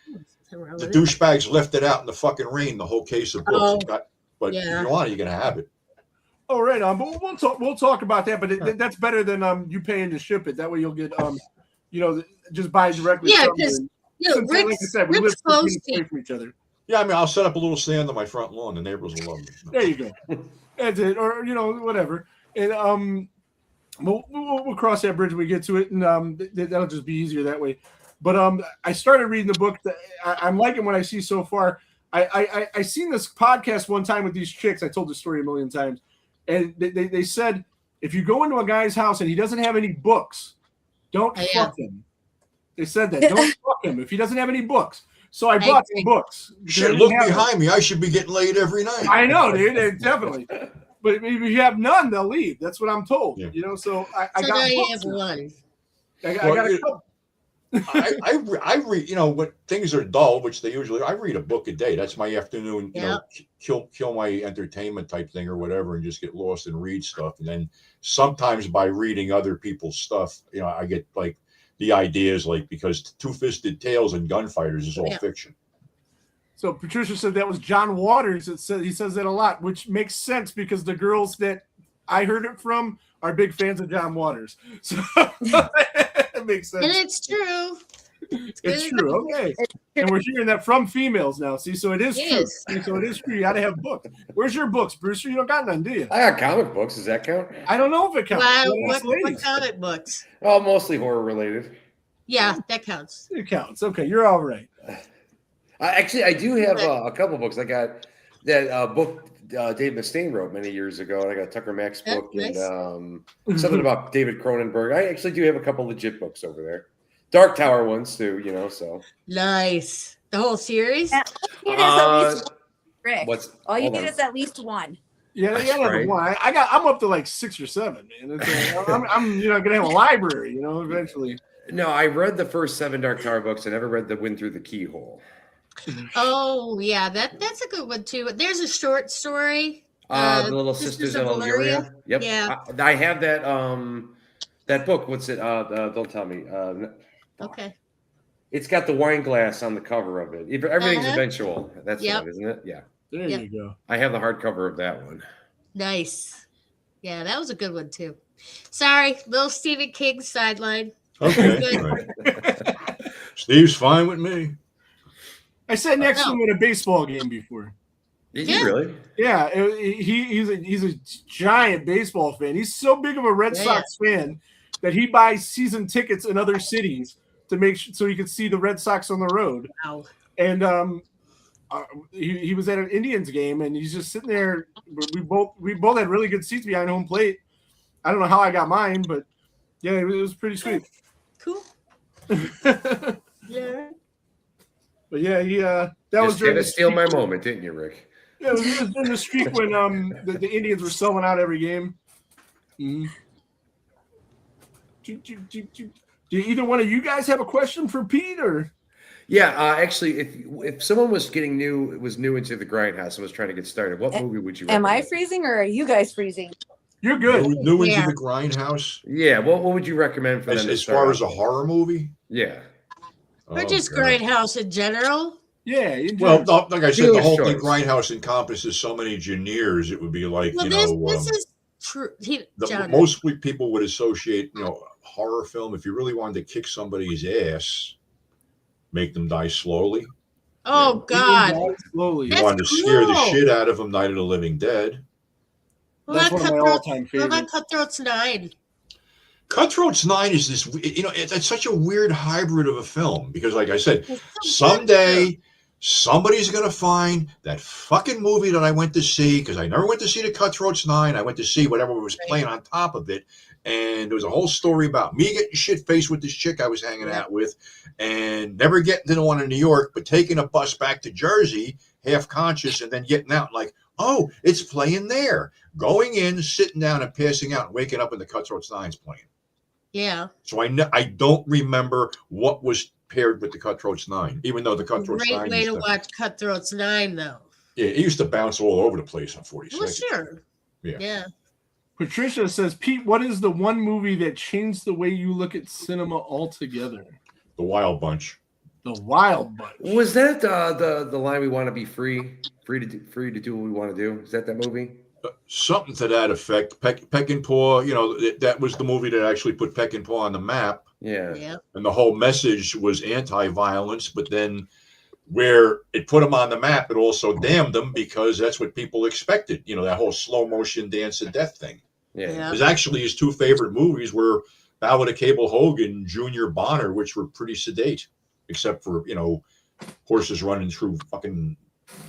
douchebags left it out in the fucking rain. The whole case of books. Oh, But yeah. if you want it, you're gonna have it. Oh, right on. But we'll talk about that. But that's better than you paying to ship it. That way you'll get just buy directly. Yeah, from because you. Since, like I said, we live Rick's 15 close minutes away to from each other. Yeah, I mean, I'll set up a little stand on my front lawn. The neighbors will love me. There you go. That's it. Or whatever. And we'll cross that bridge when we get to it, and that'll just be easier that way. But I started reading the book. That I'm liking what I see so far. I seen this podcast one time with these chicks. I told this story a million times, and they said if you go into a guy's house and he doesn't have any books, don't fuck him. They said that. Don't fuck him if he doesn't have any books. So I bought some books. Shit, look behind me. I should be getting laid every night. I know, dude. Definitely. But if you have none, they'll leave. That's what I'm told. Yeah. So I so got now you books. have one. I got a couple. I read, when things are dull, which they usually are, I read a book a day. That's my afternoon, kill my entertainment type thing or whatever, and just get lost and read stuff. And then sometimes by reading other people's stuff, I get like the ideas, like because Two-Fisted Tales and Gunfighters is all fiction. So Patricia said that was John Waters. He says that a lot, which makes sense because the girls that I heard it from are big fans of John Waters. So it makes sense. And it's true. It's true. Okay. And we're hearing that from females now. See, so it is true. Yes. So it is true. You got to have books. Where's your books, Brewster? You don't got none, do you? I got comic books. Does that count? I don't know if it counts. Wow, Well, what comic books? Oh, mostly horror related. Yeah, that counts. It counts. Okay, you're all right. I do have a couple books. I got that book Dave Mustaine wrote many years ago, and I got Tucker Mack's book nice. and something about David Cronenberg. I actually do have a couple legit books over there. Dark Tower ones too, so. Nice. The whole series? Yeah, all you need is at least one, Rick. All you hold need on. is at least one. Yeah, That's like right. one. I'm up to like 6 or 7, man. I'm gonna have a library, eventually. No, I read the first 7 Dark Tower books. I never read the Wind Through the Keyhole. Oh, yeah, that's a good one too. There's a short story. The Little Sisters of Illyria. Yep. Yeah. I have that book. What's it? Don't tell me. Okay. It's got the wine glass on the cover of it. Everything's eventual. That's Yep. it, isn't it? Yeah. There Yep. you go. I have the hardcover of that one. Nice. Yeah, that was a good one too. Sorry, little Stephen King sideline. Okay. Right. Steve's fine with me. I sat next to him at a baseball game before. Did Yeah. you really? Yeah, he's a giant baseball fan. He's so big of a Red Sox fan that he buys season tickets in other cities to make sure so he could see the Red Sox on the road. Wow. And he was at an Indians game and he's just sitting there. We both had really good seats behind home plate. I don't know how I got mine, but yeah, it was pretty sweet. Cool. Yeah. But yeah, he that was Just during had to the steal streak- my moment, didn't you, Rick? Yeah, it was during the streak when the Indians were selling out every game. Mm-hmm. Do either one of you guys have a question for Pete or? Yeah, actually, if someone was new into the Grindhouse and was trying to get started, what movie would you? Am I recommend? freezing or are you guys freezing? You're good. New Yeah. into the Grindhouse. Yeah, what would you recommend for them? to As start far off as a with? horror movie? Yeah. Or Oh, just God. Grindhouse in general. Yeah. Well, like I said, Dealer's the whole thing choice. Grindhouse encompasses so many genres. It would be like Well, this is John. Most people would associate, horror film. If you really wanted to kick somebody's ass, make them die slowly. Oh God! Slowly. You That's wanted to scare the cruel. shit out of them. Night of the Living Dead. That's one of my all-time What about favorites. Cutthroats 9? Cutthroats 9 is this, it's such a weird hybrid of a film because, like I said, It's so someday somebody's going to find that fucking movie that I went to see because I never went to see the Cutthroats 9. I went to see whatever was playing on top of it. And there was a whole story about me getting shit-faced with this chick I was hanging out with and never getting to the one in New York, but taking a bus back to Jersey, half conscious, and then getting out like, oh, it's playing there. Going in, sitting down, and passing out, and waking up, and the Cutthroats 9's playing. Yeah. So I don't remember what was paired with the Cutthroats 9, even though the Cutthroats 9 Great way to watch Cutthroats 9, though. Yeah, it used to bounce all over the place on 46. Well, sure. Yeah. Yeah. Patricia says, Pete, what is the one movie that changed the way you look at cinema altogether? The Wild Bunch. The Wild Bunch. Was that the line we want to be free to do what we want to do? Is that movie? Something to that effect. Peckinpah, that was the movie that actually put Peckinpah on the map. Yeah. Yeah. And the whole message was anti-violence, but then where it put him on the map, it also damned him because that's what people expected. That whole slow motion dance of death thing. Yeah. There's actually his two favorite movies were Ballad of Cable Hogan, Junior Bonner, which were pretty sedate, except for, horses running through fucking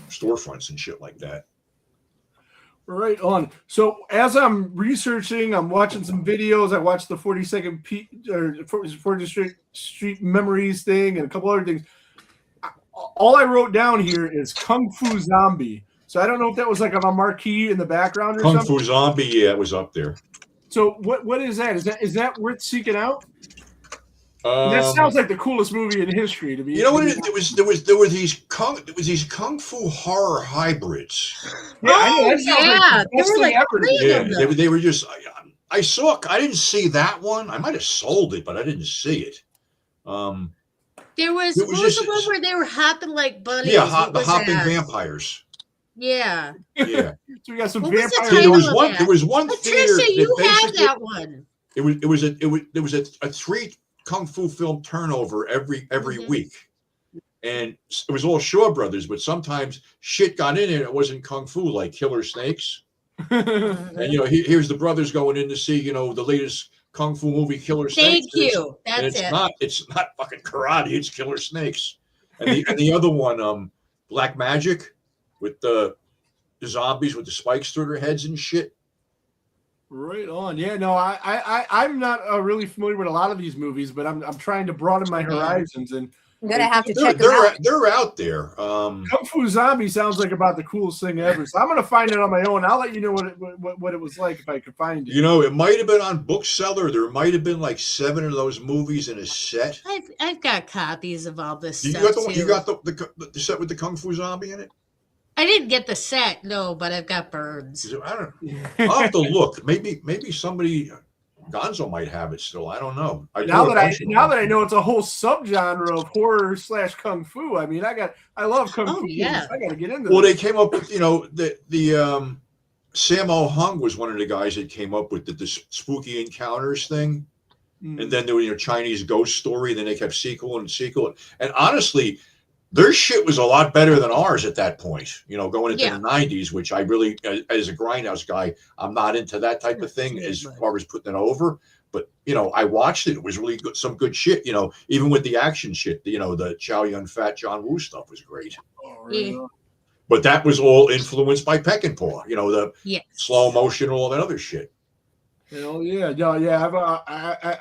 storefronts and shit like that. Right on. So as I'm researching, I'm watching some videos. I watched the 40th Street Memories thing and a couple other things. All I wrote down here is Kung Fu Zombie. So I don't know if that was like on a marquee in the background or Kung something. Fu Zombie, yeah, it was up there. So what is that? Is that worth seeking out? That sounds like the coolest movie in history to me. You know what? There were these kung fu horror hybrids. Yeah, I know, that sounds yeah. the best There were thing like ever to three me. of Yeah, them. they were just. I didn't see that one. I might have sold it, but I didn't see it. There was, It was what was just- the one where they were hopping like bunnies? Yeah, What the was hopping that? vampires. Yeah. Yeah, So we got some What was the vampires. there title was of one. that? There was one theater. Patricia, you that had basically- that one. There was a 3 kung fu film turnover every Mhm. week, and it was all Shaw Brothers. But sometimes shit got in it. It wasn't kung fu like Killer Snakes. And here's the brothers going in to see the latest kung fu movie, Killer Snakes. Thank you. And That's it. it's not fucking karate. It's Killer Snakes. And the other one, Black Magic, with the zombies with the spikes through their heads and shit. Right on. Yeah, no, I'm not really familiar with a lot of these movies, but I'm trying to broaden my horizons. And I'm gonna have to check them out. They're out there. Kung Fu Zombie sounds like about the coolest thing ever. So I'm gonna find it on my own. I'll let you know what it was like if I could find it. It might have been on Bookseller. There might have been like 7 of those movies in a set. I've got copies of all this You stuff got the one, too. you got the set with the Kung Fu Zombie in it? I didn't get the set, no, but I've got birds. I don't know. I'll have to look. Maybe somebody, Gonzo might have it still. I don't know. Now that I know it's a whole subgenre of horror / kung fu. I mean, I love kung Oh, fu. yeah. Movies. I got to get into. Well, this. they came up with the Sammo Hung was one of the guys that came up with the spooky encounters thing, and then there were Chinese ghost story. Then they kept sequel, and honestly, their shit was a lot better than ours at that point. Going into Yeah. the 90s, which I really, as a grindhouse guy, I'm not into that type of thing as far as putting it over. But I watched it. It was really good, some good shit. Even with the action shit, the Chow Yun Fat John Woo stuff was great. Oh, right Yeah. on. But that was all influenced by Peckinpah. The Yes. slow motion, all that other shit. Hell yeah, no, yeah.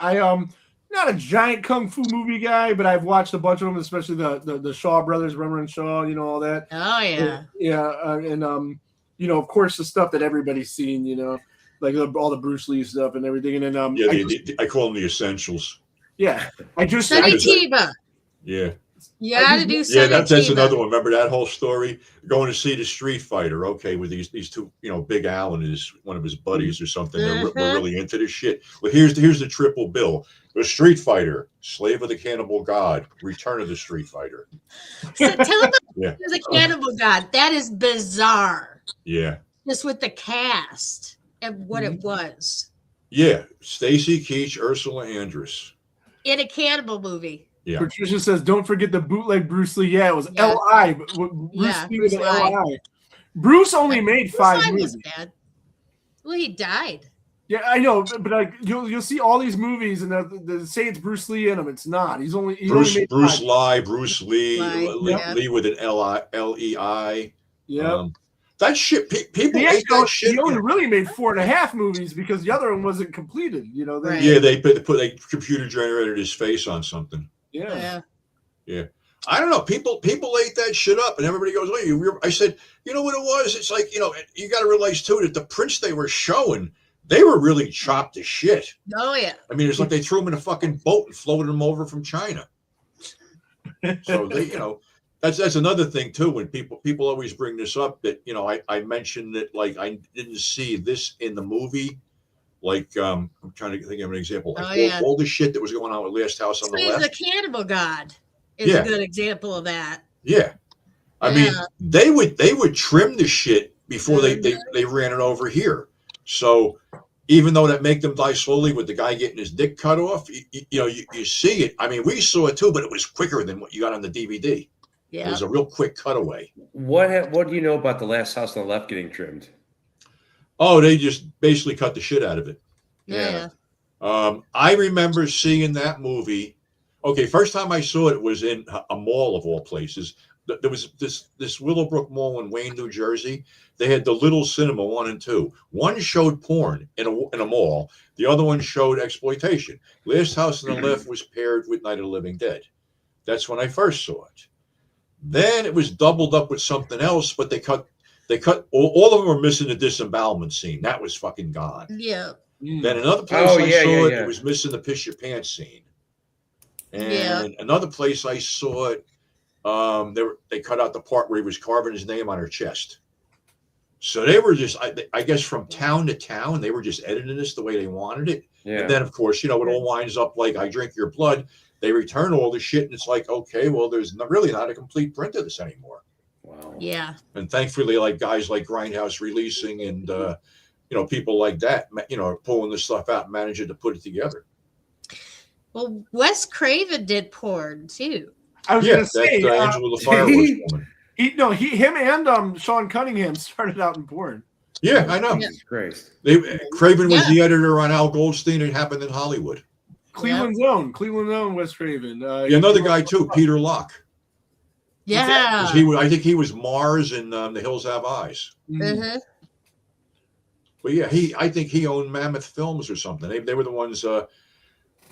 I not a giant kung fu movie guy, but I've watched a bunch of them, especially the Shaw Brothers, Reverend Shaw, all that. Oh yeah. Yeah, and of course the stuff that everybody's seen, like all the Bruce Lee stuff and everything. And then I call them the essentials. I just Sonny Chiba. Yeah. You gotta do Yeah, Sonny that's Chiba. another one. Remember that whole story? Going to see the Street Fighter, okay, with these two, Big Al and one of his buddies or something. They're really into this shit. Well, here's the triple bill: the Street Fighter, Slave of the Cannibal God, Return of the Street Fighter. So tell them Yeah. about the Cannibal God. That is bizarre. Yeah. Just with the cast. and what it was Yeah, Stacy Keach, Ursula Andress. in a cannibal movie. Yeah. Patricia says, "Don't forget the bootleg Bruce Lee." Yeah, it was Yeah. L.I. But Bruce Yeah, Lee with Bruce an Lee. L.I. Bruce only made Bruce 5 Lee movies. was bad. Well, he died. Yeah, I know, but like you'll see all these movies and they say it's Bruce Lee in them. It's not. He only made Bruce 5. Lie, Bruce Lee, Yeah. Lee with an L-E-I. Yeah. That shit, people ate that shit. He only really made 4.5 movies because the other one wasn't completed. You know. Right. Yeah, they computer generated his face on something. Yeah. I don't know. People ate that shit up, and everybody goes, "Oh, I said, you know what it was? It's like, you got to realize too that the prints they were showing, they were really chopped to shit. Oh yeah. I mean, it's like they threw them in a fucking boat and floated them over from China. So they, that's another thing too. When people always bring this up, that I mentioned that, like, I didn't see this in the movie. Like, I'm trying to think of an example. Like, all the shit that was going on with Last House on the He's Left. the cannibal god. Is a good example of that. Yeah. I mean, they would trim the shit before they ran it over here. So even though that make them die slowly with the guy getting his dick cut off, you see it. I mean, we saw it too, but it was quicker than what you got on the DVD. Yeah. It was a real quick cutaway. What do you know about the Last House on the Left getting trimmed? Oh, they just basically cut the shit out of it. Yeah. I remember seeing that movie. Okay, first time I saw it was in a mall of all places. There was this Willowbrook Mall in Wayne, New Jersey. They had the Little Cinema 1 and 2. One showed porn in a mall. The other one showed exploitation. Last House on the Left was paired with Night of the Living Dead. That's when I first saw it. Then it was doubled up with something else, but they cut all of them were missing the disembowelment scene. That was fucking gone. Yeah. Then another place it was missing the piss your pants scene. And another place I saw it, they cut out the part where he was carving his name on her chest. So they were just, I guess, from town to town, they were just editing this the way they wanted it. Yeah. And then, of course, it all winds up like I Drink Your Blood. They return all the shit, and it's like, okay, well, there's really not a complete print of this anymore. Wow. Yeah. And thankfully, like guys like Grindhouse Releasing and people like that, are pulling this stuff out and managing to put it together. Well, Wes Craven did porn too. I was gonna say, Angela the Fireworks Woman. Him and Sean Cunningham started out in porn. Yeah, I know. Jesus Christ. Craven was the editor on Al Goldstein. It happened in Hollywood. Cleveland's own Wes Craven. Another guy too, Peter Locke. Yeah. I think he was Mars in The Hills Have Eyes. Mm-hmm. But yeah, I think he owned Mammoth Films or something. They were the ones.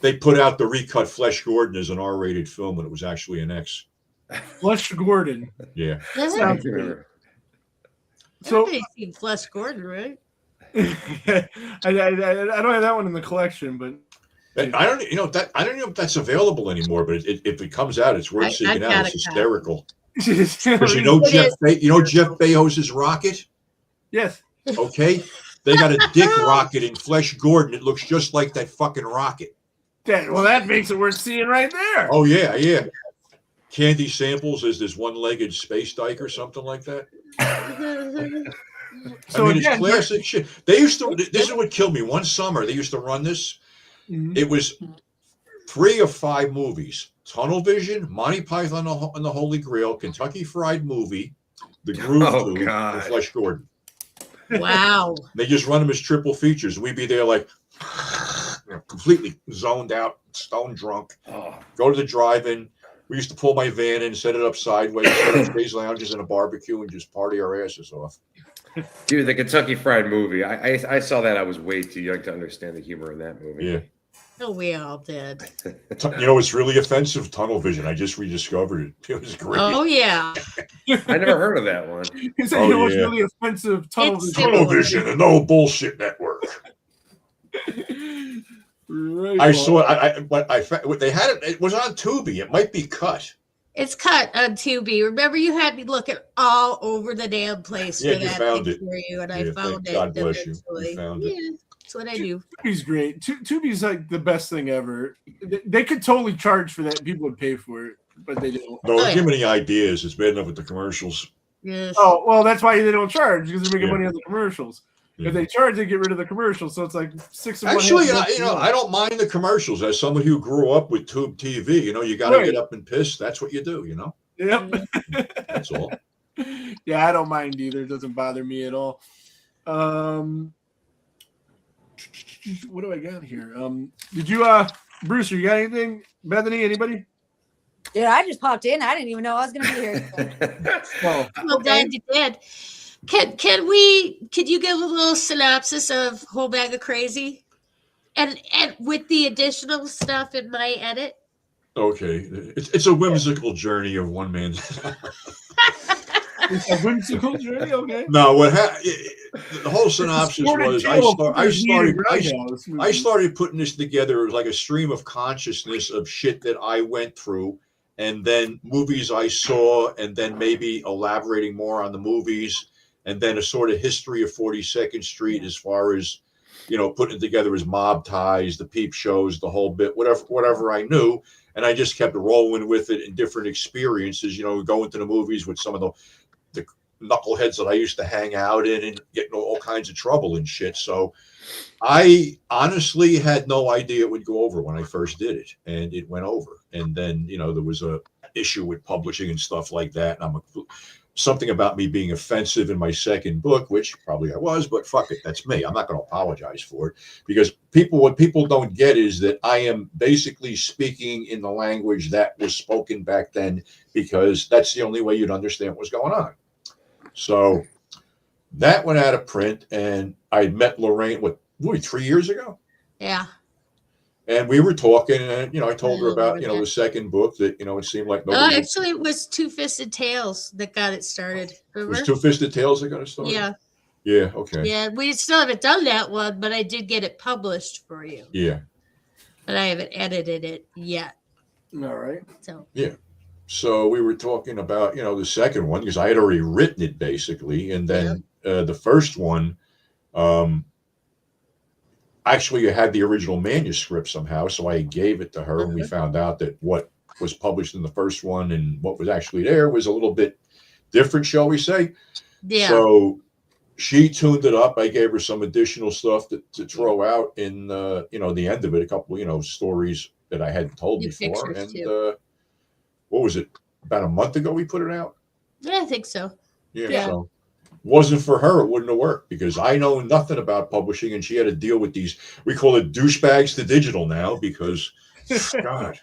They put out the recut Flesh Gordon as an R-rated film, and it was actually an X. Flesh Gordon. Yeah. Sounds great. So everybody's seen Flesh Gordon, right? I don't have that one in the collection, but I don't know if that's available anymore. But if it comes out, it's worth seeking out. It's hysterical. Because Jeff Bezos' rocket. Yes. Okay. They got a dick rocket in Flesh Gordon. It looks just like that fucking rocket. Well, that makes it worth seeing right there. Oh yeah. Candy Samples is this one-legged space dyke or something like that. So it's classic shit. They used to. This is what killed me. One summer they used to run this. Mm-hmm. It was 3 of 5 movies: Tunnel Vision, Monty Python and the Holy Grail, Kentucky Fried Movie, The Groove Tube, and Flesh Gordon. Wow. They just run them as triple features. We'd be there like completely zoned out, stone drunk. Go to the drive-in. We used to pull my van in, set it up sideways, set up space lounges and a barbecue, and just party our asses off. Dude, the Kentucky Fried Movie. I saw that. I was way too young to understand the humor in that movie. Yeah. Oh, we all did. It's really offensive. Tunnel Vision. I just rediscovered it. It was great. Oh yeah. I never heard of that one. He said, what's really offensive? Tunnel Vision, and no bullshit network. Right. I saw it. They had it. It was on Tubi. It might be cut. It's cut on Tubi. Remember, you had me looking all over the damn place for that found thing it. for you, and I found it. God bless you. You found it. Yeah, that's what I do. Tubi's great. Tubi's like the best thing ever. They could totally charge for that. And people would pay for it, but they don't. No, don't give me any ideas. It's bad enough with the commercials. Yes. Oh well, that's why they don't charge because they're making money on the commercials. If they charge, they get rid of the commercials. So it's like 6 of one. Actually, half of the other. I don't mind the commercials. As somebody who grew up with tube TV, you got to get up and piss. That's what you do, Yep. That's all. Yeah, I don't mind either. It doesn't bother me at all. What do I got here? Did you, Bruce, you got anything? Bethany, anybody? Yeah, I just popped in. I didn't even know I was going to be here. Oh, Well, glad you did. Could you give a little synopsis of Whole Bag of Crazy, and with the additional stuff in my edit? Okay, it's a whimsical journey of one man. it's a whimsical journey. Okay. No, the whole synopsis was I started putting this together as like a stream of consciousness of shit that I went through, and then movies I saw, and then maybe elaborating more on the movies, and then a sort of history of 42nd Street as far as, putting it together as mob ties, the peep shows, the whole bit, whatever I knew. And I just kept rolling with it in different experiences, going to the movies with some of the knuckleheads that I used to hang out in and getting all kinds of trouble and shit. So I honestly had no idea it would go over when I first did it, and it went over. And then, there was a issue with publishing and stuff like that. And something about me being offensive in my second book, which probably I was, but fuck it, that's me. I'm not going to apologize for it, because what people don't get is that I am basically speaking in the language that was spoken back then, because that's the only way you'd understand what was going on. So that went out of print, and I met Lorraine, 3 years ago? Yeah. And we were talking, and I told her about the second book that it seemed like nobody. Actually, it was Two Fisted Tales that got it started. Remember? It was Two Fisted Tales that got it started. Yeah. Yeah. Okay. Yeah, we still haven't done that one, but I did get it published for you. Yeah. But I haven't edited it yet. All right. So. Yeah. So we were talking about the second one, because I had already written it basically, and then the first one. Actually, I had the original manuscript somehow, so I gave it to her, and we found out that what was published in the first one and what was actually there was a little bit different, shall we say. Yeah. So she tuned it up. I gave her some additional stuff to throw out in the end of it, a couple stories that I hadn't told before. And what was it? About a month ago we put it out? Yeah, I think so. Yeah. So wasn't for her, it wouldn't have worked, because I know nothing about publishing, and she had to deal with these, we call it douchebags to digital now, because God,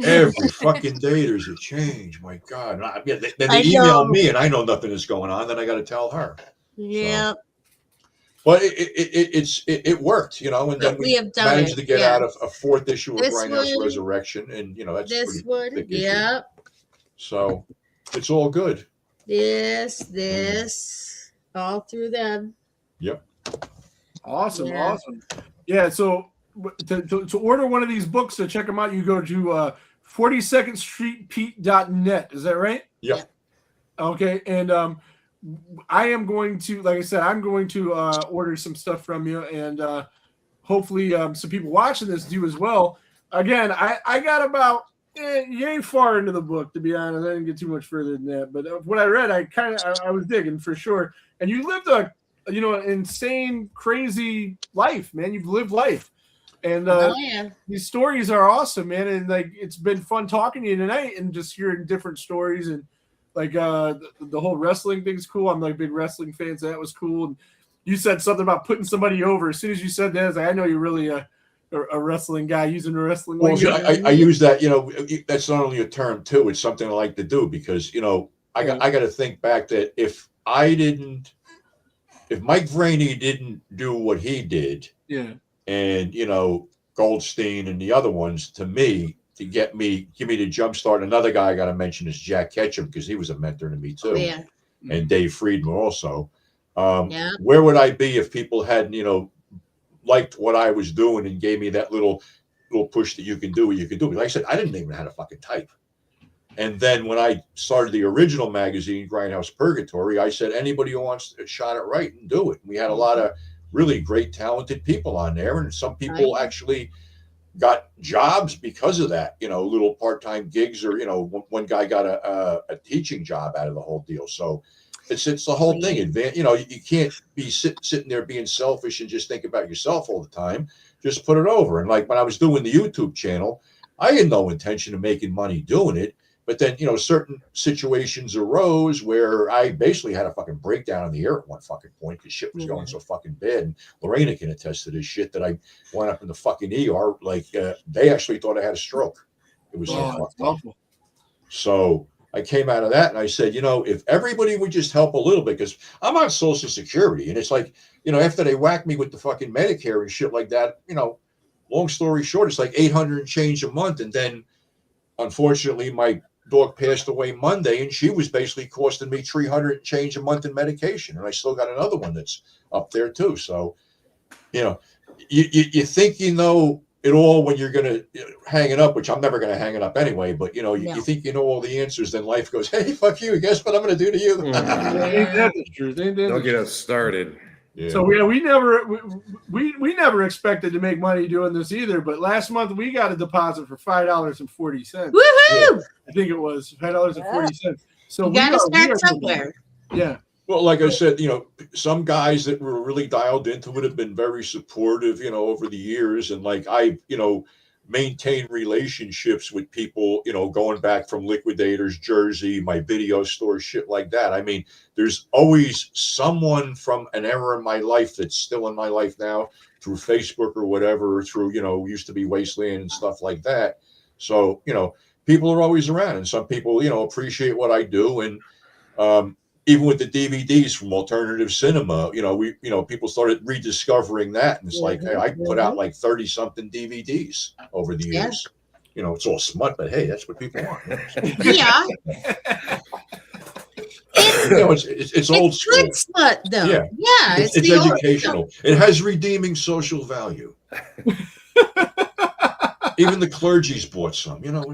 every fucking day there's a change. My God. Then they email me and I know nothing is going on, then I got to tell her. Yeah. So, but it worked, and then we have managed to get out of a fourth issue of Grindhouse Resurrection, and that's this one. thick Yeah. issue. So it's all good. This, all through them. Yep. Awesome. Yeah. So to order one of these books, to check them out, you go to 42ndstreetpete.net. Is that right? Yep. Okay. And I am going to, like I said, I'm going to order some stuff from you, and hopefully some people watching this do as well. Again, I got about. You ain't far into the book, to be honest. I didn't get too much further than that, but what I read, I was digging for sure. And you lived an insane, crazy life, man. You've lived life, and these stories are awesome, man. And like, it's been fun talking to you tonight, and just hearing different stories, and like the whole wrestling thing's cool. I'm like a big wrestling fan, so that was cool. And you said something about putting somebody over. As soon as you said that, I was like, I know you're really a wrestling guy using a wrestling. Well, I use that. That's not only a term too; it's something I like to do, because I got to think back that if Mike Vraney didn't do what he did, and Goldstein and the other ones, to me, to give me the jump start. Another guy I got to mention is Jack Ketchum, because he was a mentor to me too, and Dave Friedman also. Where would I be if people hadn't liked what I was doing and gave me that little push that you can do what you can do? Like I said, I didn't even know how to fucking type. And then when I started the original magazine, Grindhouse Purgatory, I said, anybody who wants a shot at writing, do it. And we had a lot of really great, talented people on there. And some people actually got jobs because of that, little part-time gigs, or, one guy got a teaching job out of the whole deal. So It's the whole thing. You know, you can't be sitting there being selfish and just think about yourself all the time. Just put it over. And like when I was doing the YouTube channel, I had no intention of making money doing it. But then, you know, certain situations arose where I basically had a fucking breakdown in the air at one fucking point because shit was going so fucking bad. And Lorena can attest to this shit that I wound up in the fucking ER. Like they actually thought I had a stroke. It was so fucked up. So I came out of that and I said, you know, if everybody would just help a little bit, because I'm on Social Security, and it's like, you know, after they whack me with the fucking Medicare and shit like that, you know, long story short, it's like $800 and change a month. And then unfortunately, my dog passed away Monday, and she was basically costing me $300 and change a month in medication. And I still got another one that's up there too. So, you know, you think you know it all when you're going to hang it up, which I'm never going to hang it up anyway. But, you know, you think you know all the answers, then life goes, hey, fuck you. Guess what I'm going to do to you? Ain't that the truth? Don't get us started. Yeah. So we never expected to make money doing this either. But last month we got a deposit for $5.40. Woohoo! I think it was $5.40. So You gotta start somewhere. Yeah. Well, like I said, you know, some guys that were really dialed into it have been very supportive, you know, over the years. And like I, you know, maintain relationships with people, you know, going back from Liquidators, Jersey, my video store, shit like that. I mean, there's always someone from an era in my life that's still in my life now through Facebook or whatever, through, you know, used to be Wasteland and stuff like that. So, you know, people are always around, and some people, you know, appreciate what I do. And even with the DVDs from alternative cinema, you know, people started rediscovering that. And it's like, hey, I put out like 30 something DVDs over the years. You know, it's all smut, but hey, that's what people want. Yeah. You know, it's old school. Good smut, though. Yeah. Yeah. It's the old- educational. It has redeeming social value. Even the clergy's bought some, you know.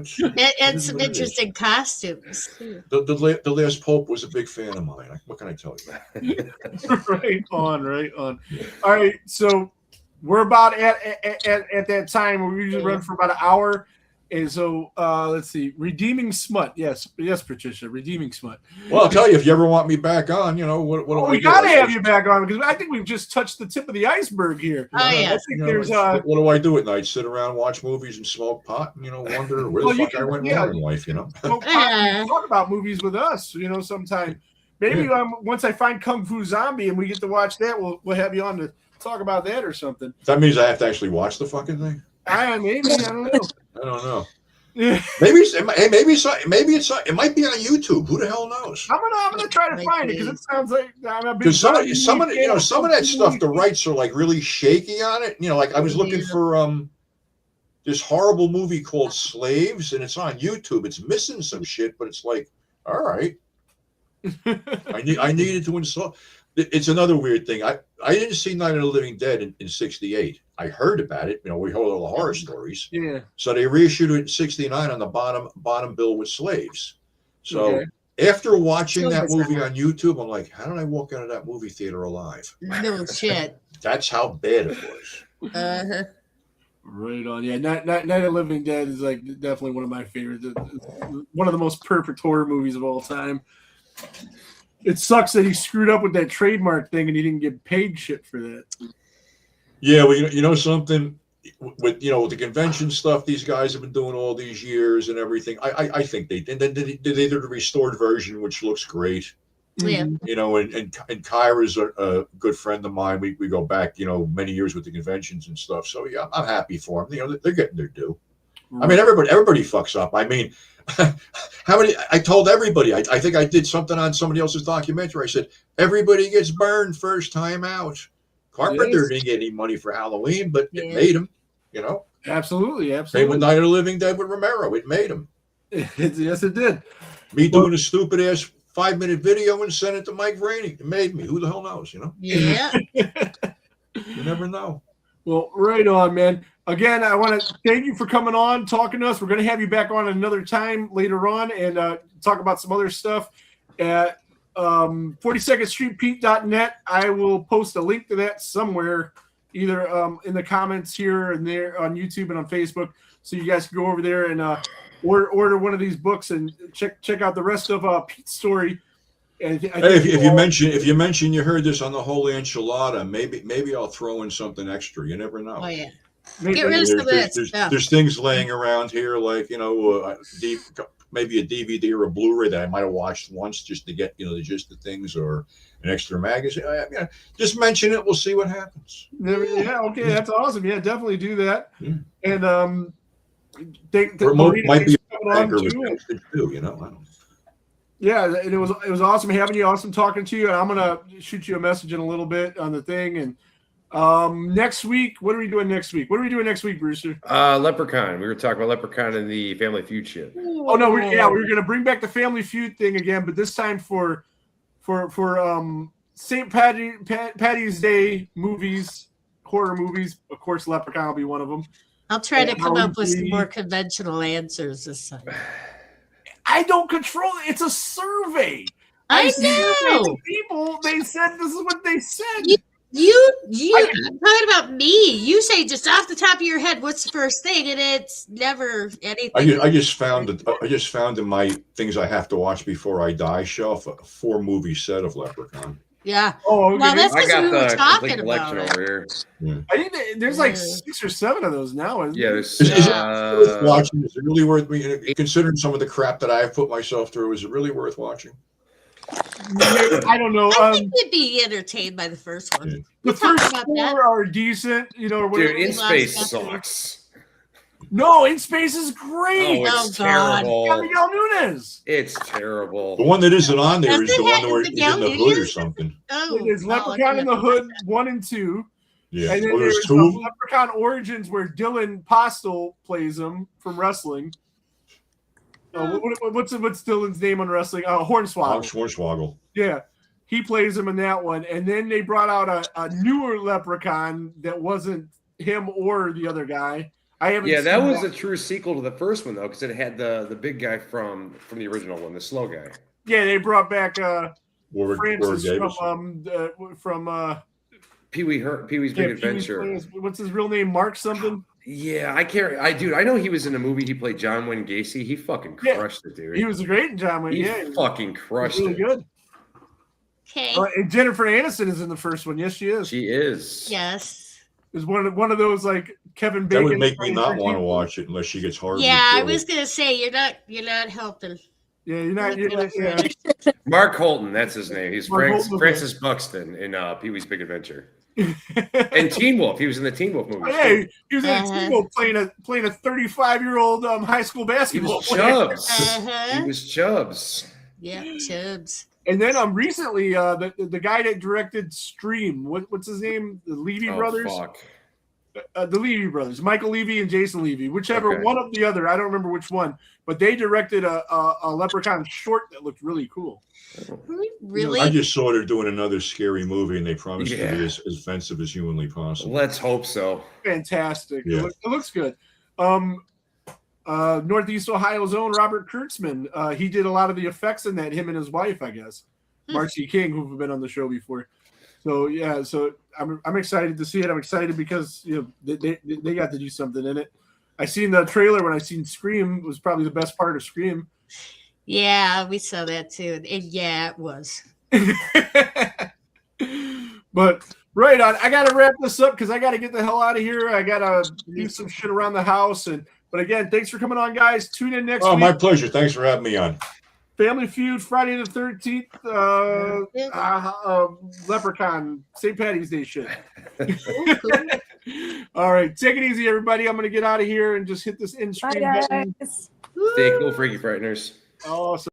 And some interesting costumes. Too. The last pope was a big fan of mine. What can I tell you? Right on. All right, so we're about at that time where we usually run for about an hour. And so let's see, redeeming smut. Yes, Patricia, redeeming smut. Well, I'll tell you, if you ever want me back on, you know what do I we do? gotta have you back on because I think we've just touched the tip of the iceberg here. Oh, yeah. I think You know, there's what do I do at night? Sit around, watch movies, and smoke pot, and, you know, wonder where the fuck I went wrong in life, you know. Talk about movies with us, you know, sometime. Maybe once I find Kung Fu Zombie and we get to watch that, we'll have you on to talk about that or something. That means I have to actually watch the fucking thing. I don't know. I don't know. Yeah. Maybe it might be on YouTube. Who the hell knows? I'm gonna try to find it because it sounds like I'm a big. Because some of that stuff, the rights are like really shaky on it. You know, like I was looking for this horrible movie called Slaves, and it's on YouTube. It's missing some shit, but it's like, all right. I needed to install. It's another weird thing. I didn't see Night of the Living Dead in 68. I heard about it. You know, we heard all the horror stories. Yeah. So they reissued it in 69 on the bottom bill with Slaves. So after watching that movie on YouTube, I'm like, how did I walk out of that movie theater alive? No shit. That's how bad it was. Uh-huh. Right on. Yeah, Night of the Living Dead is like definitely one of my favorites. One of the most perfect horror movies of all time. It sucks that he screwed up with that trademark thing and he didn't get paid shit for that. Yeah, well, you know something with the convention stuff these guys have been doing all these years and everything. I think they did the restored version, which looks great. Yeah. You know, and Kyra's a good friend of mine. We go back, you know, many years with the conventions and stuff. So yeah, I'm happy for them. You know, they're getting their due. I mean, everybody fucks up. I mean, how many? I told everybody. I think I did something on somebody else's documentary. I said everybody gets burned first time out. Carpenter didn't get any money for Halloween, but it made him. You know, absolutely. Same with Night of the Living Dead with Romero. It made him. Yes, it did. Me doing a stupid ass 5-minute video and sent it to Mike Rainey. It made me. Who the hell knows? You know. Yeah. You never know. Well, right on, man. Again, I want to thank you for coming on, talking to us. We're going to have you back on another time later on and talk about some other stuff at 42ndstreetpete.net. I will post a link to that somewhere, either in the comments here and there on YouTube and on Facebook, so you guys can go over there and order one of these books and check out the rest of Pete's story And I Hey, think if you mention you heard this on the Holy Enchilada, maybe I'll throw in something extra. You never know. Oh yeah. maybe- Get rid of some of that There's, stuff. there's things laying around here like maybe a DVD or a Blu-ray that I might have watched once just to get the gist of things, or an extra magazine. Just mention it. We'll see what happens. Yeah, okay, that's awesome. Yeah, definitely do that. Yeah. And Or it might be a on or too. too. I don't. Yeah, and it was awesome having you, awesome talking to you. And I'm gonna shoot you a message in a little bit on the thing. And next week, what are we doing next week? What are we doing next week, Brewster? Leprechaun. We were talking about Leprechaun and the Family Feud shit. Oh no, we're gonna bring back the Family Feud thing again, but this time for St. Patty's Day movies, horror movies. Of course, Leprechaun will be one of them. I'll try to come up with some Halloween. more conventional answers this time. I don't control it. It's a survey. I surveyed know. people. They said this is what they said. You I'm talking about me. You say just off the top of your head what's the first thing, and it's never anything. I just found in my things I have to watch before I die shelf a 4-movie set of Leprechaun. Yeah. Oh, okay. Well, that's I because got we were the talking complete about collection it. over here. I think there's like 6 or 7 of those now. Isn't Yeah, there? there's Is it worth watching? Is it really worth me? Considering some of the crap that I've put myself through, is it really worth watching? I don't know. I think you'd be entertained by the first one. Yeah. The We talked first about 4 that. are decent, or whatever. dude, In Lost Space Nothing. sucks. No, In Space is great. Oh, it's Oh, God. terrible. Miguel Nunes. It's The terrible. one that isn't on there is Doesn't the it one where he's Miguel in the hood or Nunes? something. Oh, There's Leprechaun in the Hood 1 and 2. Yeah. And then Oh, there's there's 2 of them? Leprechaun Origins where Dylan Postel plays him from wrestling. What's Dylan's name on wrestling? Hornswoggle. Schwarzwagel. Yeah, he plays him in that one. And then they brought out a newer Leprechaun that wasn't him or the other guy. I haven't. Yeah, that seen was a true sequel to the first one though, because it had the big guy from the original one, the slow guy. Yeah, they brought back Warwick Francis Davis. from Pee-wee's yeah, Big Pee-wee's Adventure. Players- what's his real name? Mark something. Yeah, I can't. I know he was in a movie. He played John Wayne Gacy. He fucking Yeah. crushed it, dude. He was great in John Wayne. He Yeah, fucking he was crushed really it. good. Okay. And Jennifer Aniston is in the first one. Yes, she is. She is. Yes. Is one of those like Kevin That Bacon. would make me not want to watch it unless she gets hard. Yeah, I was gonna say you're not helping. Yeah, you're not. Yeah. Mark Holton, that's his name. He's Mark Holton, okay. Francis Buxton in Pee-wee's Big Adventure. And Teen Wolf. He was in the Teen Wolf movie. Hey, he was in a Uh-huh. Teen Wolf playing a 35-year-old high school He basketball was player. Chubbs. Uh-huh. He was Chubbs. Yeah, Chubs. And then recently the guy that directed Stream, what's his name? The Levy Oh, brothers. fuck. The Levy brothers, Michael Levy and Jason Levy, whichever Okay. one of the other. I don't remember which one, but they directed a Leprechaun short that looked really cool. Really? I just saw they're doing another scary movie, and they promised Yeah. to be as offensive as humanly possible. Let's hope so. Fantastic. Yeah. It looks good. Northeast Ohio's own Robert Kurtzman. He did a lot of the effects in that. Him and his wife, I guess, Marcy King, who've been on the show before. So yeah, so I'm excited to see it. I'm excited because they got to do something in it. I seen the trailer when I seen Scream. It was probably the best part of Scream. Yeah, we saw that too. And yeah, it was. But right on. I got to wrap this up because I got to get the hell out of here. I got to do some shit around the house. But again, thanks for coming on, guys. Tune in next Oh, week. my pleasure. Thanks for having me on. Family Feud, Friday the 13th. Leprechaun, St. Patty's Day shit. All right. Take it easy, everybody. I'm going to get out of here and just hit this end Bye, screen button. guys. Stay cool, Freaky Frighteners. Awesome.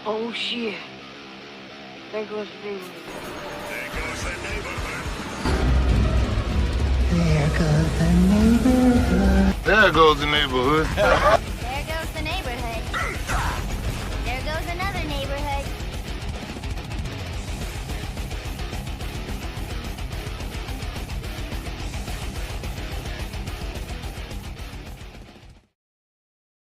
Oh shit. There goes the neighborhood. There goes the neighborhood.